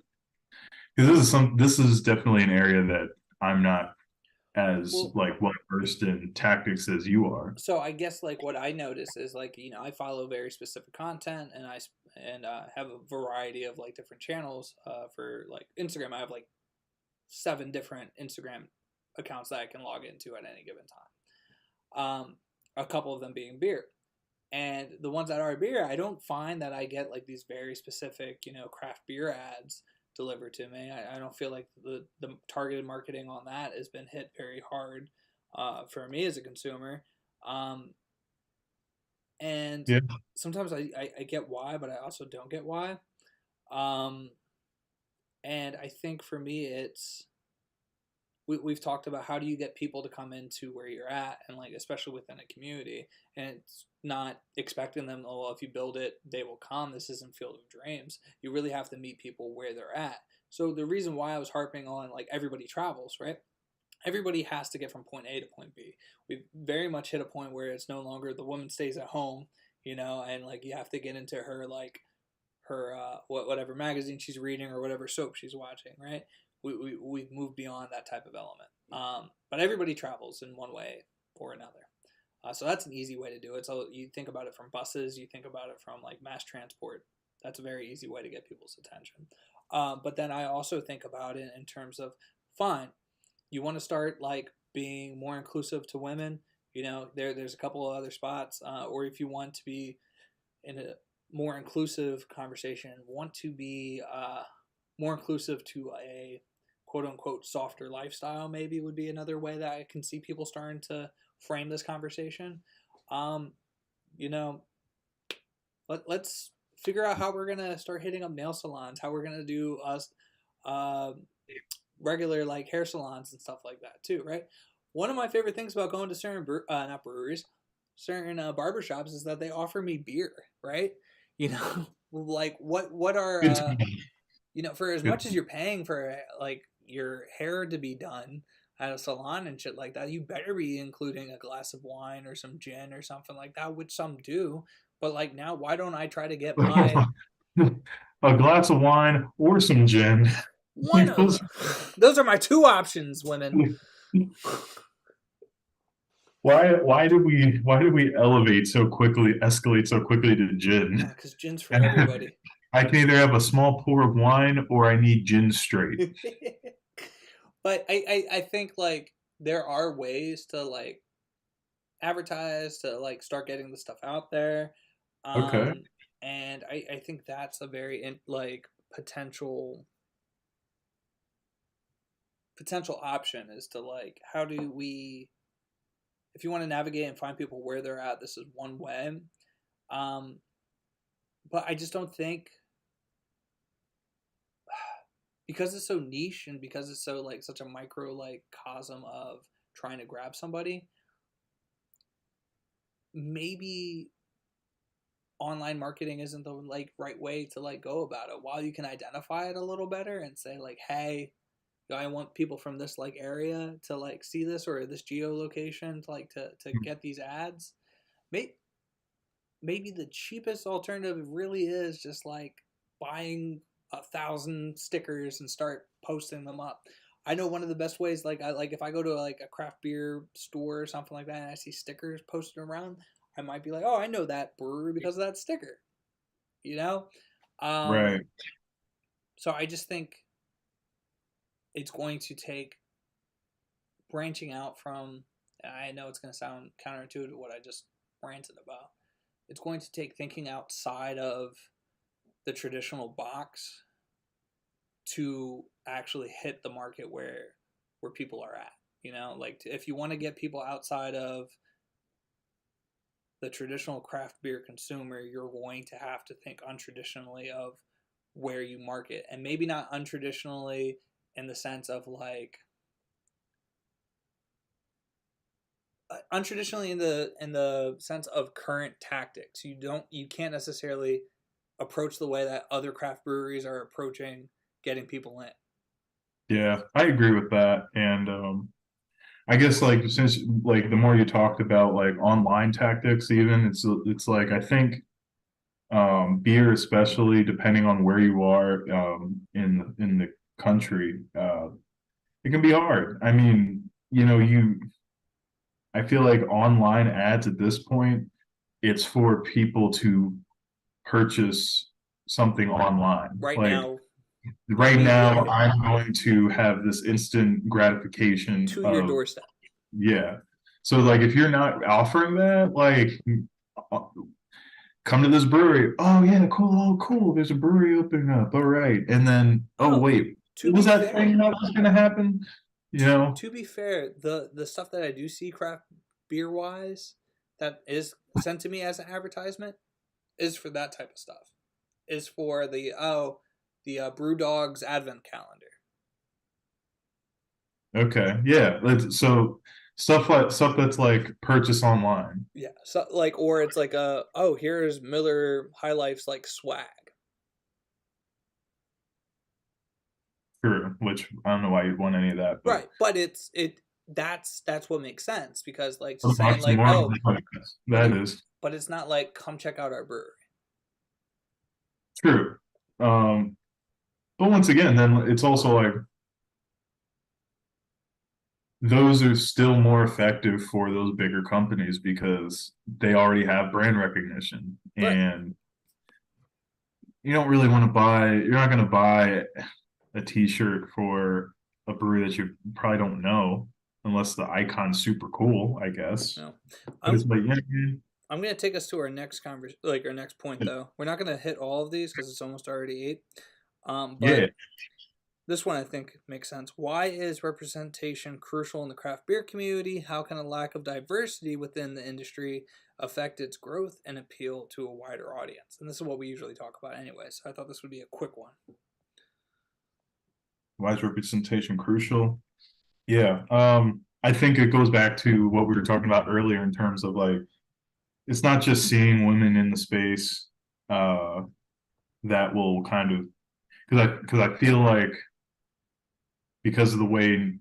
Because this is definitely an area that I'm not as Well, like well versed in tactics as you are. so I guess like what I notice is like I follow very specific content and have a variety of like different channels for like Instagram. I have like 7 different Instagram accounts that I can log into at any given time. A couple of them being beer. And the ones that are beer, I don't find that I get like these very specific, craft beer ads delivered to me. I don't feel like the targeted marketing on that has been hit very hard for me as a consumer. Um, and Yeah. sometimes I get why, but I also don't get why. Um, and I think for me, we've talked about how do you get people to come into where you're at, and like especially within a community, and it's not expecting them, oh well, if you build it they will come. This isn't Field of Dreams. You really have to meet people where they're at. So the reason why I was harping on like everybody travels, right? Everybody has to get from point A to point B. We've very much hit a point where it's no longer the woman stays at home, and like you have to get into her like her whatever magazine she's reading or whatever soap she's watching, right? We've moved beyond that type of element. But everybody travels in one way or another. So that's an easy way to do it. So you think about it from buses, you think about it from like mass transport. That's a very easy way to get people's attention. But then I also think about it in terms of, fine, you want to start like being more inclusive to women. There's a couple of other spots, or if you want to be in a more inclusive conversation, want to be more inclusive to a quote unquote softer lifestyle, maybe would be another way that I can see people starting to frame this conversation. Um, you know, let's figure out how we're gonna start hitting up nail salons, how we're gonna do us uh, regular like hair salons and stuff like that too, right? One of my favorite things about going to certain not breweries, certain barbershops is that they offer me beer, right? Like what are Good. for as Good. much as you're paying for like your hair to be done at a salon and shit like that, you better be including a glass of wine or some gin or something like that, which some do. But like now, why don't I try to get my A glass of wine or some gin. one Like of them? Those are my two options, women. why did we elevate so quickly, escalate so quickly to gin? Because gin's for everybody. I can either have a small pour of wine or I need gin straight. But I think like there are ways to like advertise, to like start getting the stuff out there. Okay. Um, and I think that's a very like potential option, is to like how do we, if you want to navigate and find people where they're at, this is one way. Um, but I just don't think, because it's so niche and because it's so like such a micro like cosm of trying to grab somebody, maybe online marketing isn't the like right way to like go about it. While you can identify it a little better and say like, hey, I want people from this like area to like see this, or this geolocation to like to get these ads. Maybe the cheapest alternative really is just like buying 1,000 stickers and start posting them up. I know one of the best ways, like I like if I go to like a craft beer store or something like that, and I see stickers posted around, I might be like, oh, I know that brewery because of that sticker. You know, um, Right. so I just think it's going to take branching out from. I know it's going to sound counterintuitive to what I just ranted about. It's going to take thinking outside of the traditional box to actually hit the market where people are at. You know, like if you want to get people outside of the traditional craft beer consumer, you're going to have to think untraditionally of where you market, and maybe not untraditionally in the sense of like untraditionally in the sense of current tactics. You can't necessarily approach the way that other craft breweries are approaching getting people in. Yeah, I agree with that. And I guess like since like the more you talked about like online tactics, even it's like I think beer, especially depending on where you are in the country, it can be hard. I mean, you know, I feel like online ads at this point, it's for people to purchase something online. Right Like now, right now, immediately I'm going to have this instant gratification to your of, doorstep. yeah. So like if you're not offering that, like uh, come to this brewery. Oh yeah, cool, oh cool. There's a brewery opening up. All right. And then, oh Oh, wait, to what was be that fair, thing that was gonna happen? You know? to be fair, the stuff that I do see craft beer wise that is sent to me as an advertisement is for that type of stuff. Is for the Brew Dogs Advent calendar. Okay. Yeah. So stuff that's like purchase online. Yeah, so like, or it's like here's Miller High Life's like swag. True. Which I don't know why you'd want any of that, but Right, but that's what makes sense because like for just the saying like, oxymoron, oh, but that it is but it's not like come check out our brewery. true. Um, but once again, then it's also like those are still more effective for those bigger companies because they already have brand recognition Right. and you don't really want to buy, you're not going to buy a t-shirt for a brewery that you probably don't know unless the icon's super cool, I guess. No. But I'm it's like, yeah, I'm gonna take us to our next conversation, like our next point though. We're not gonna hit all of these because it's almost already 8. yeah, But this one I think makes sense. Why is representation crucial in the craft beer community? How can a lack of diversity within the industry affect its growth and appeal to a wider audience? And this is what we usually talk about anyway, so I thought this would be a quick one. why is representation crucial? Yeah, I think it goes back to what we were talking about earlier in terms of like it's not just seeing women in the space uh, that will kind of because I feel like because of the way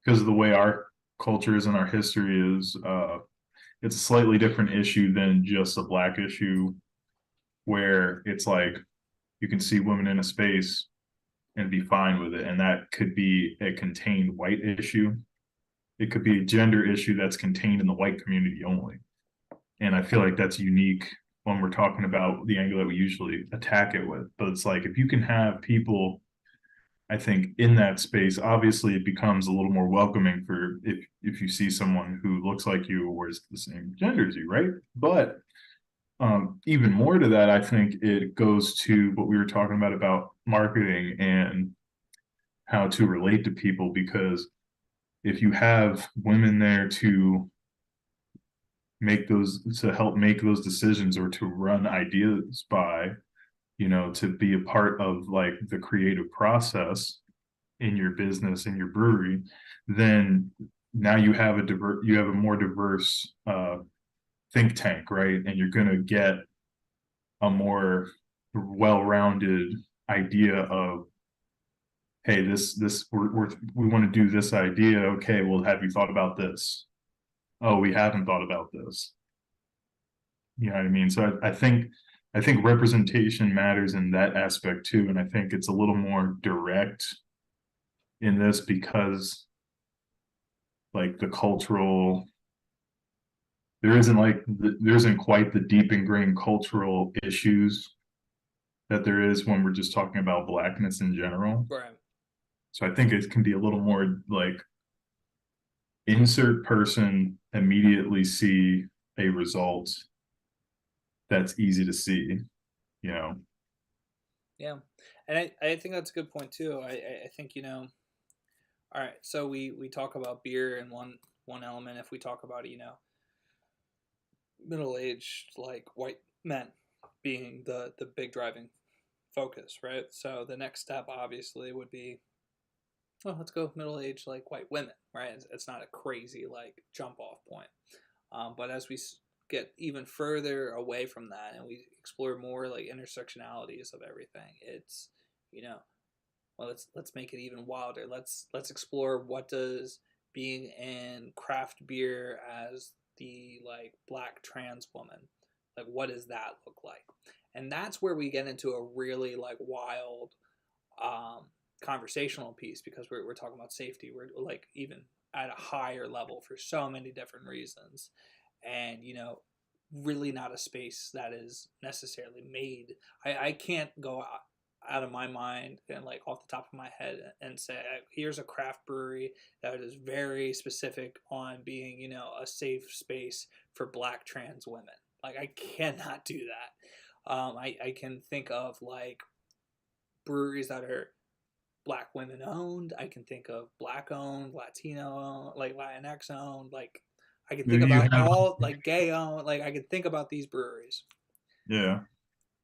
because of the way our culture is and our history is, it's a slightly different issue than just a black issue where it's like you can see women in a space and be fine with it, and that could be a contained white issue. It could be a gender issue that's contained in the white community only. And I feel like that's unique when we're talking about the angle that we usually attack it with. But it's like if you can have people, I think, in that space, obviously it becomes a little more welcoming for if you see someone who looks like you or is the same gender as you, right? But even more to that, I think it goes to what we were talking about marketing and how to relate to people. Because if you have women there to make those to help make those decisions or to run ideas by, you know, to be a part of like the creative process in your business in your brewery, then now you have a more diverse think tank, right? And you're going to get a more well-rounded idea of, hey, we want to do this idea. Okay, well, have you thought about this? Oh, we haven't thought about this. You know what I mean? So I think representation matters in that aspect too, and I think it's a little more direct in this because like the cultural there isn't quite the deep ingrained cultural issues that there is when we're just talking about blackness in general. Right. So I think it can be a little more like insert person immediately see a result that's easy to see, you know. Yeah. And I think that's a good point too. I think, all right, so we talk about beer in one element. If we talk about, middle-aged like white men being the big driving focus, right? So the next step obviously would be, well, let's go middle-aged like white women, right? It's not a crazy like jump off point. But as we get even further away from that and we explore more like intersectionalities of everything, it's, you know, well, let's make it even wilder. Let's explore what does being in craft beer as the like black trans woman, like what does that look like? And that's where we get into a really like wild um, conversational piece, because we're talking about safety. We're like even at a higher level for so many different reasons, and really not a space that is necessarily made. I can't go out of my mind and like off the top of my head and say here's a craft brewery that is very specific on being a safe space for black trans women. Like I cannot do that. I can think of like breweries that are black women owned. I can think of black owned, Latino owned, like Latinx owned. Like I can think You about have, all like gay owned. Like I can think about these breweries. yeah.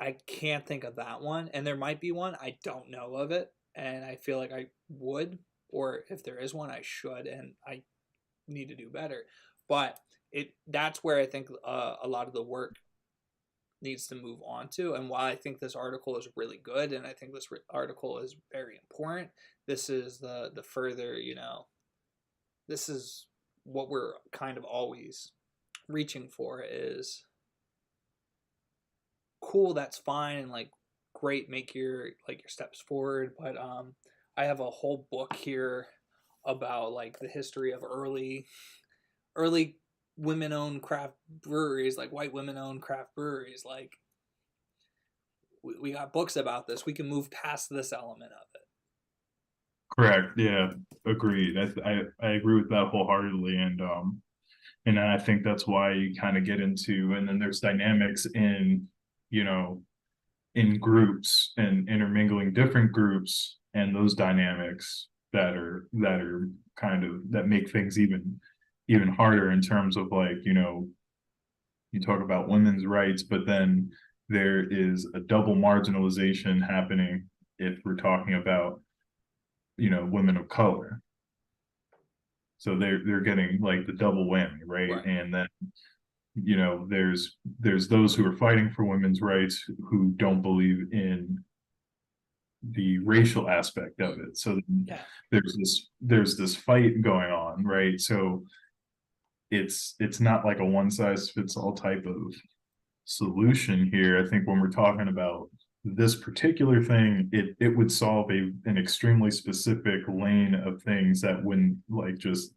I can't think of that one, and there might be one. I don't know of it, and I feel like I would, or if there is one, I should, and I need to do better. But that's where I think a lot of the work needs to move on to. And while I think this article is really good, and I think this article is very important, this is the further, this is what we're kind of always reaching for is cool, that's fine, and like great, make your like your steps forward. But I have a whole book here about like the history of early women owned craft breweries, like white women owned craft breweries. Like we got books about this. We can move past this element of it. Correct. Yeah, agreed. I agree with that wholeheartedly, and I think that's why you kind of get into, and then there's dynamics in, you know, in groups and intermingling different groups, and those dynamics that are kind of that make things even harder in terms of like, you talk about women's rights, but then there is a double marginalization happening if we're talking about, women of color. So they're getting like the double whammy, right? Right. And then there's those who are fighting for women's rights who don't believe in the racial aspect of it. So Yeah. there's this fight going on, right? So it's not like a one size fits all type of solution here. I think when we're talking about this particular thing, it would solve an extremely specific lane of things that wouldn't like just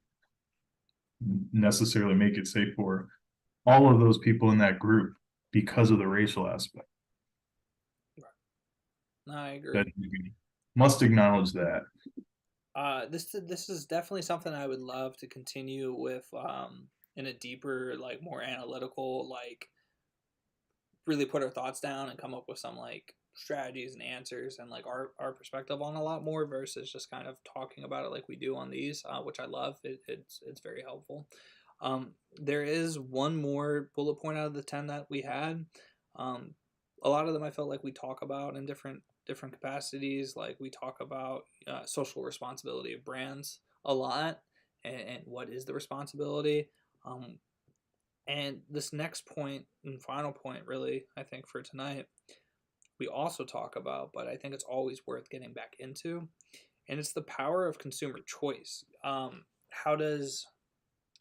necessarily make it safe for all of those people in that group because of the racial aspect. No, I That agree. we must acknowledge that. This is definitely something I would love to continue with in a deeper, like more analytical, like really put our thoughts down and come up with some like strategies and answers and like our perspective on a lot more versus just kind of talking about it like we do on these, which I love. It's very helpful. There is one more bullet point out of the 10 that we had. Um, a lot of them I felt like we talk about in different capacities. Like we talk about social responsibility of brands a lot, and what is the responsibility. Um, and this next point and final point, really, I think for tonight, we also talk about, but I think it's always worth getting back into, and it's the power of consumer choice. How does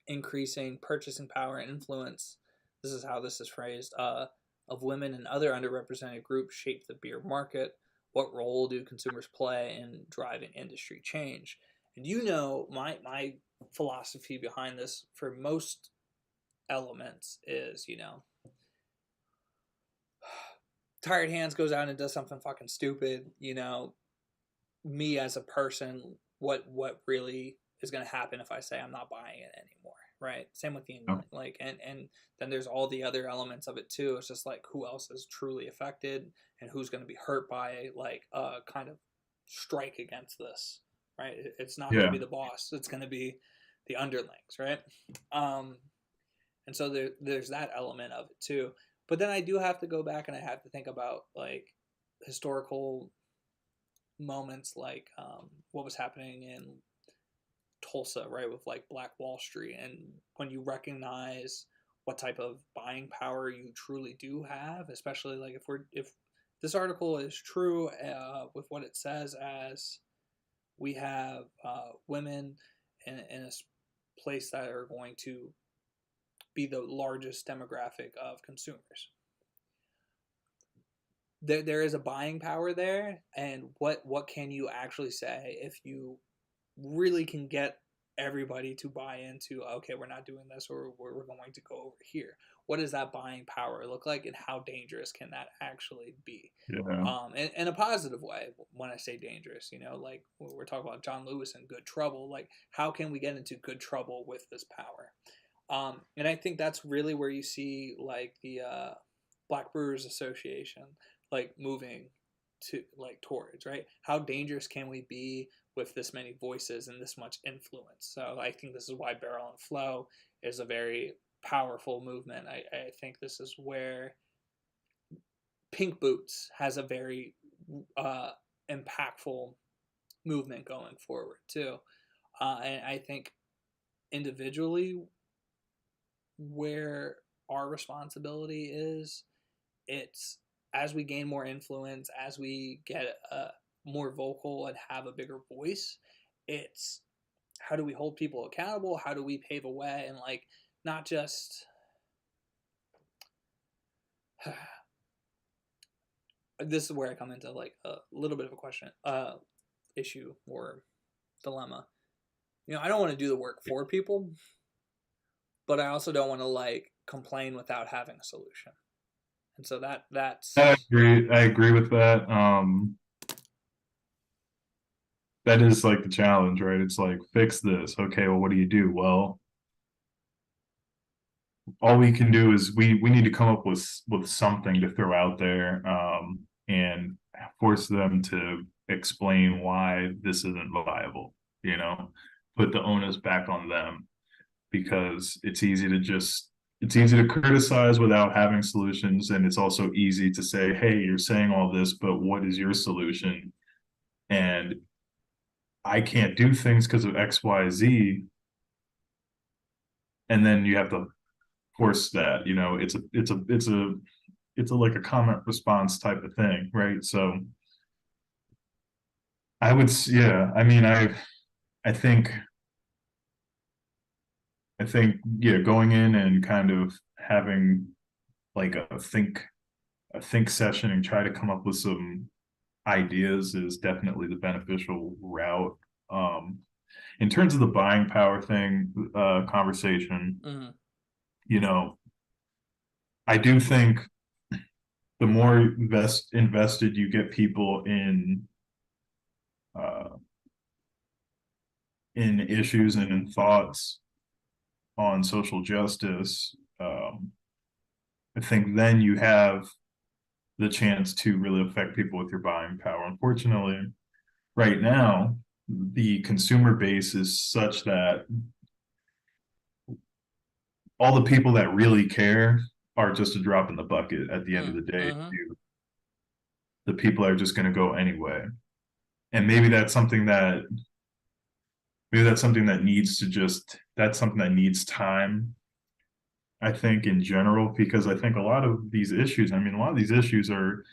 increasing purchasing power and influence, this is how this is phrased, of women and other underrepresented groups shape the beer market? what role do consumers play in driving industry change? And my philosophy behind this for most elements is, Tired Hands goes out and does something fucking stupid, me as a person, what really is going to happen if I say I'm not buying it anymore, right? Same with the Oh, like, and then there's all the other elements of it too. It's just like who else is truly affected and who's going to be hurt by like a kind of strike against this, right? It's not going to yeah. be the boss; it's going to be the underlings, right? Um, and so there's that element of it too. But then I do have to go back and I have to think about like historical moments, like what was happening in Tulsa, right, with like Black Wall Street, and when you recognize what type of buying power you truly do have, especially like if this article is true with what it says, as we have women in a place that are going to be the largest demographic of consumers. There is a buying power there, and what can you actually say if you really can get everybody to buy into, okay, we're not doing this, or we're going to go over here? What does that buying power look like, and how dangerous can that actually be? Yeah. In a positive way. When I say dangerous, like we're talking about John Lewis and Good Trouble, like how can we get into good trouble with this power? And I think that's really where you see like the Black Brewers Association like moving to like towards, right? How dangerous can we be with this many voices and this much influence? So I think this is why Barrel and Flow is a very powerful movement. I think this is where Pink Boots has a very impactful movement going forward too. And I think individually, where our responsibility is, it's as we gain more influence, as we get more vocal and have a bigger voice, it's how do we hold people accountable? How do we pave a way, and like not just this is where I come into like a little bit of a question, issue or dilemma. I don't want to do the work for people, but I also don't want to like complain without having a solution. And so I that's agree. I agree with that. That is like the challenge, right? It's like fix this. Okay, well, what do you do? Well, all we can do is we need to come up with something to throw out there, and force them to explain why this isn't viable. You know, put the onus back on them, because it's easy to criticize without having solutions, and it's also easy to say, hey, you're saying all this, but what is your solution? And I can't do things because of XYZ, and then you have to force that. It's a like a comment response type of thing, right? So yeah, I mean, I think yeah, going in and kind of having like a think session and try to come up with some ideas is definitely the beneficial route. Um, in terms of the buying power thing, conversation, mm-hmm. you know, I do think the more invested you get people uh, in issues and in thoughts on social justice, I think then you have the chance to really affect people with your buying power. Unfortunately, right now, the consumer base is such that all the people that really care are just a drop in the bucket at the end of the day. Mm-hmm. The people are just going to go anyway. And maybe that's something that needs to just that's something that needs time, I think, in general, because I think a lot of these issues, I mean, a lot of these issues are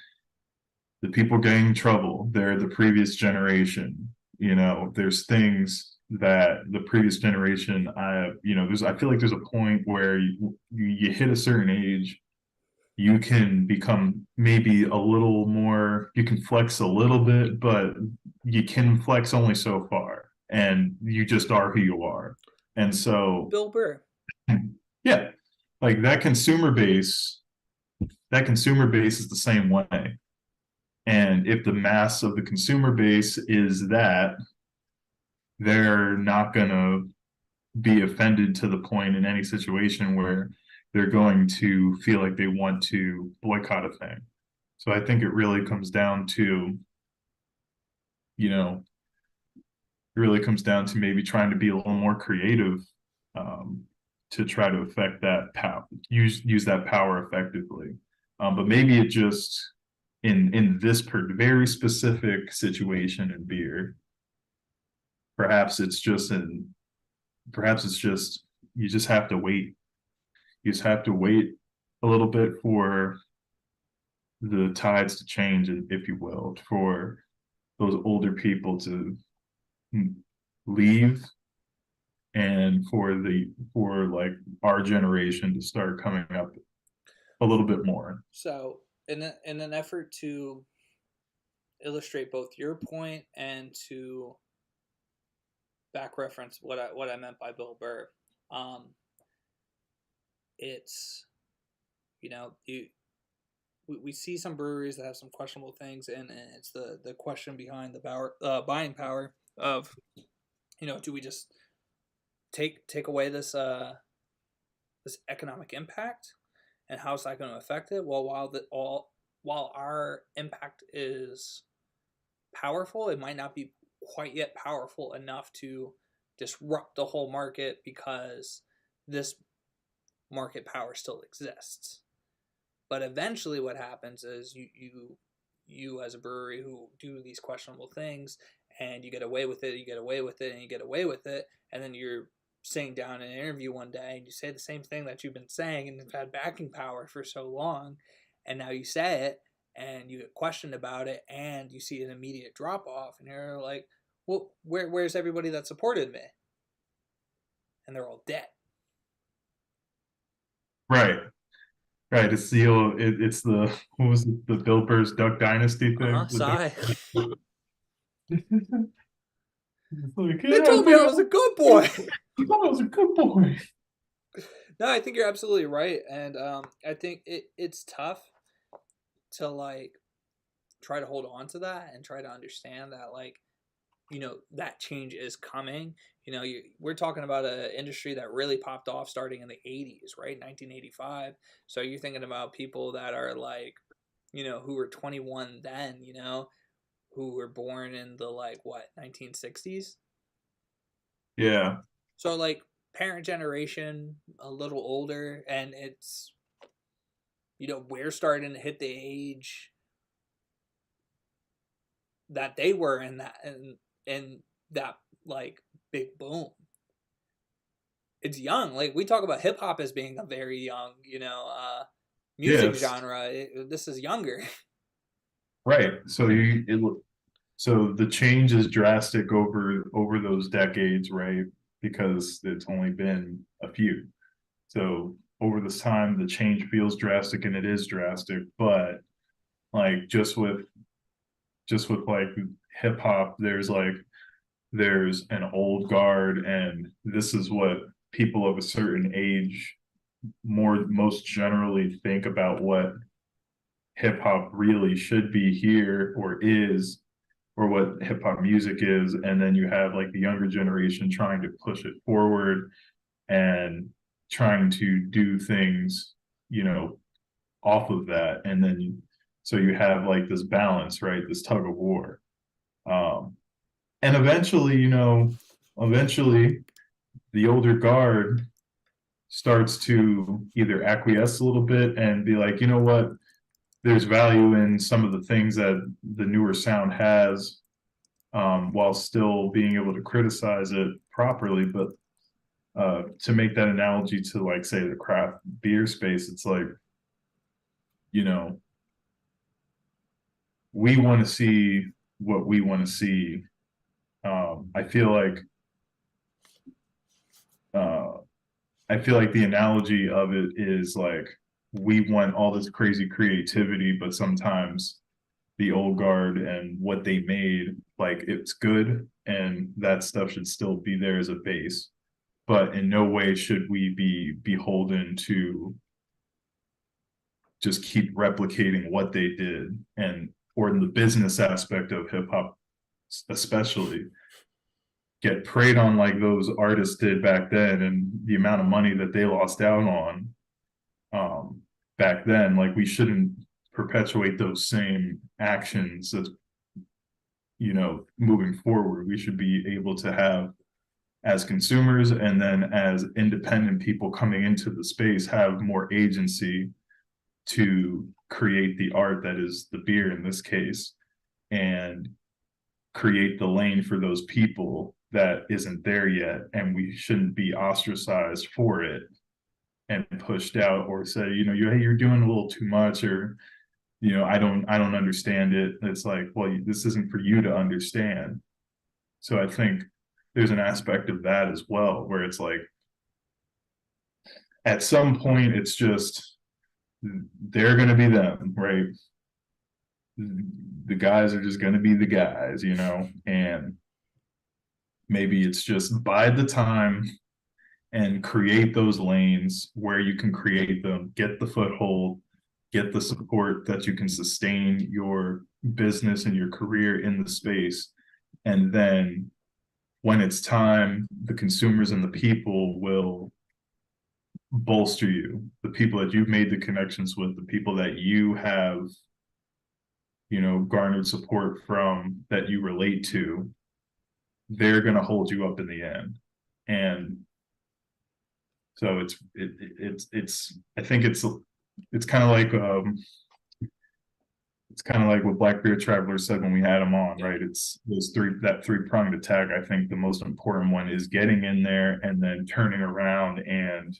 the people getting in trouble. They're the previous generation. There's things that the previous generation, I feel like there's a point where you hit a certain age, you can become maybe a little more, you can flex a little bit, but you can flex only so far. And you just are who you are. And so, Bill Burr. yeah, like that consumer base is the same way. And if the mass of the consumer base is that, they're not going to be offended to the point in any situation where they're going to feel like they want to boycott a thing. So I think it really comes down to, you know, it really comes down to maybe trying to be a little more creative, um, to try to affect that power, use that power effectively. But maybe it just in this very specific situation in beer, perhaps it's just in perhaps it's just you just have to wait. You just have to wait a little bit for the tides to change, if you will, for those older people to leave, and for like our generation to start coming up a little bit more. So, in an effort to illustrate both your point and to back reference what I meant by Bill Burr, um, it's you we see some breweries that have some questionable things, and it's the question behind the buying power of, do we just take away this economic impact, and how's that going to affect it? Well, while our impact is powerful, it might not be quite yet powerful enough to disrupt the whole market, because this market power still exists. But eventually what happens is you as a brewery who do these questionable things, and you get away with it, you get away with it, and you get away with it, and then you're sitting down in an interview one day and you say the same thing that you've been saying and you've had backing power for so long, and now you say it and you get questioned about it and you see an immediate drop off, and you're like, well, where's everybody that supported me? And they're all dead. Right, right. It's it's the what was it, the Bill Burr's Duck Dynasty thing? Sigh. It's like, They yeah, told me I was a good boy. I thought I was a good boy. No, I think you're absolutely right, and I think it's tough to like try to hold on to that and try to understand that, like, that change is coming. We're talking about an industry that really popped off starting in the 80s, right? 1985. So you're thinking about people that are like, who were 21 then, who were born in the like what 1960s. Yeah, So like parent generation, a little older, and it's, we're starting to hit the age that they were in that like big boom. It's young. Like we talk about hip hop as being a very young, music yes, genre. This is younger. right. So the change is drastic over those decades, right? Because it's only been a few. So over this time, the change feels drastic, and it is drastic. But like just with like hip hop, there's an old guard, and this is what people of a certain age most generally think about what hip hop really should be here, or is, or what hip hop music is. And then you have like the younger generation trying to push it forward and trying to do things, you know, off of that. And then so you have like this balance, right? This tug of war. Um, and eventually, eventually the older guard starts to either acquiesce a little bit and be like, you know what, there's value in some of the things that the newer sound has, while still being able to criticize it properly. But to make that analogy to like say the craft beer space, it's like, you know, we want to see what we want to see. I feel like uh, I feel like the analogy of it is like we want all this crazy creativity, but sometimes the old guard and what they made, like it's good and that stuff should still be there as a base. But in no way should we be beholden to just keep replicating what they did, and or in the business aspect of hip hop especially, get preyed on like those artists did back then, and the amount of money that they lost out on back then. Like we shouldn't perpetuate those same actions as, moving forward. We should be able to have, as consumers and then as independent people coming into the space, have more agency to create the art that is the beer in this case, and create the lane for those people that isn't there yet, and we shouldn't be ostracized for it and pushed out or say, you're doing a little too much, or I don't understand it. It's like, well, this isn't for you to understand. So I think there's an aspect of that as well, where it's like at some point it's just they're going to be them, right? The guys are just going to be the guys, and maybe it's just bide the time and create those lanes where you can create them, get the foothold, get the support that you can sustain your business and your career in the space. And then when it's time, the consumers and the people will bolster you. The people that you've made the connections with, the people that you have, garnered support from, that you relate to, they're going to hold you up in the end. And so I think it's kind of like what Black Beard Traveler said when we had him on, right? It's that three-pronged attack. I think the most important one is getting in there and then turning around and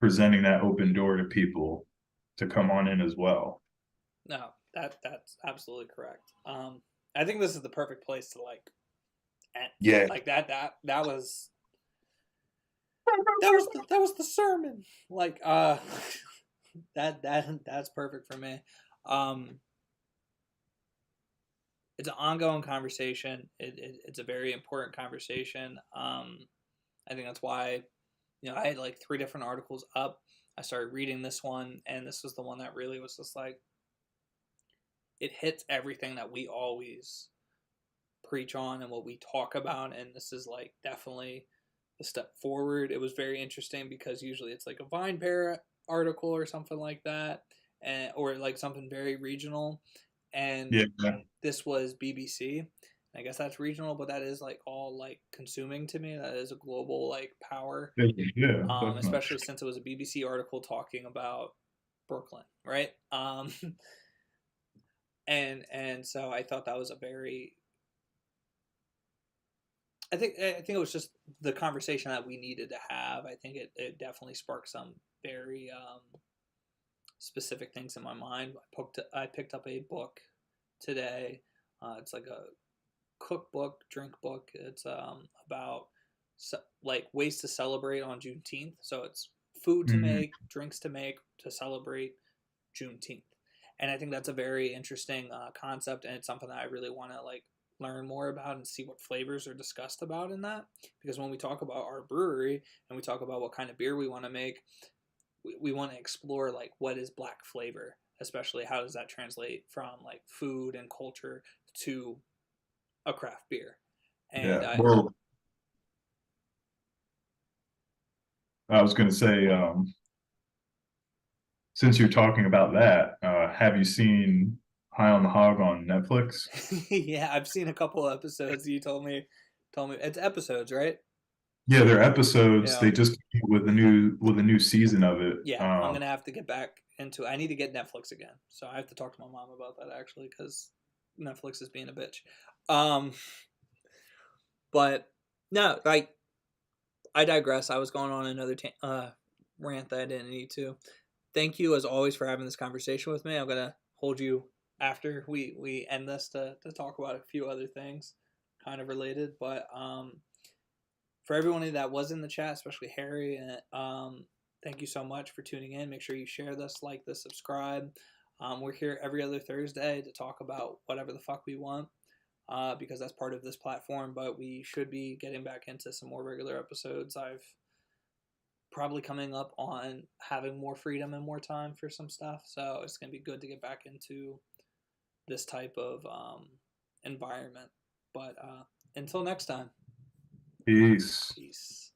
presenting that open door to people to come on in as well. No, that's absolutely correct. I think this is the perfect place to end. Yeah. Like that was the sermon. Like that's perfect for me. It's an ongoing conversation. It's a very important conversation. I think that's why, I had like 3 different articles up. I started reading this one, and this was the one that really was just like, it hits everything that we always preach on and what we talk about. And this is like definitely a step forward. It was very interesting because usually it's like a VinePair article or something like that, or like something very regional. And this was BBC. I guess that's regional, but that is like all like consuming to me. That is a global like power. Yeah. Especially since it was a BBC article talking about Brooklyn, right? And so I thought that was a very, I think it was just the conversation that we needed to have. I think it definitely sparked some very specific things in my mind. I picked up a book today. It's like a cookbook, drink book. It's about like ways to celebrate on Juneteenth. So it's food to make, drinks to make to celebrate Juneteenth. And I think that's a very interesting concept, and it's something that I really want to like learn more about and see what flavors are discussed about in that. Because when we talk about our brewery and we talk about what kind of beer we want to make, we want to explore like what is Black flavor, especially how does that translate from like food and culture to a craft beer. And I was going to say, since you're talking about that, have you seen High on the Hog on Netflix? Yeah, I've seen a couple of episodes. You told me it's episodes, right? Yeah, they're episodes. They just came with a new season of it. Yeah, I'm gonna have to get back into it. I need to get Netflix again, so I have to talk to my mom about that actually, because Netflix is being a bitch. But no, like I digress. I was going on another rant that I didn't need to. Thank you as always for having this conversation with me. I'm gonna hold you after we end this to talk about a few other things kind of related. But for everyone that was in the chat, especially Harry, thank you so much for tuning in. Make sure you share this, like this, subscribe. We're here every other Thursday to talk about whatever the fuck we want, because that's part of this platform. But we should be getting back into some more regular episodes. I've probably coming up on having more freedom and more time for some stuff, so it's gonna be good to get back into this type of environment. But until next time, Peace. peace.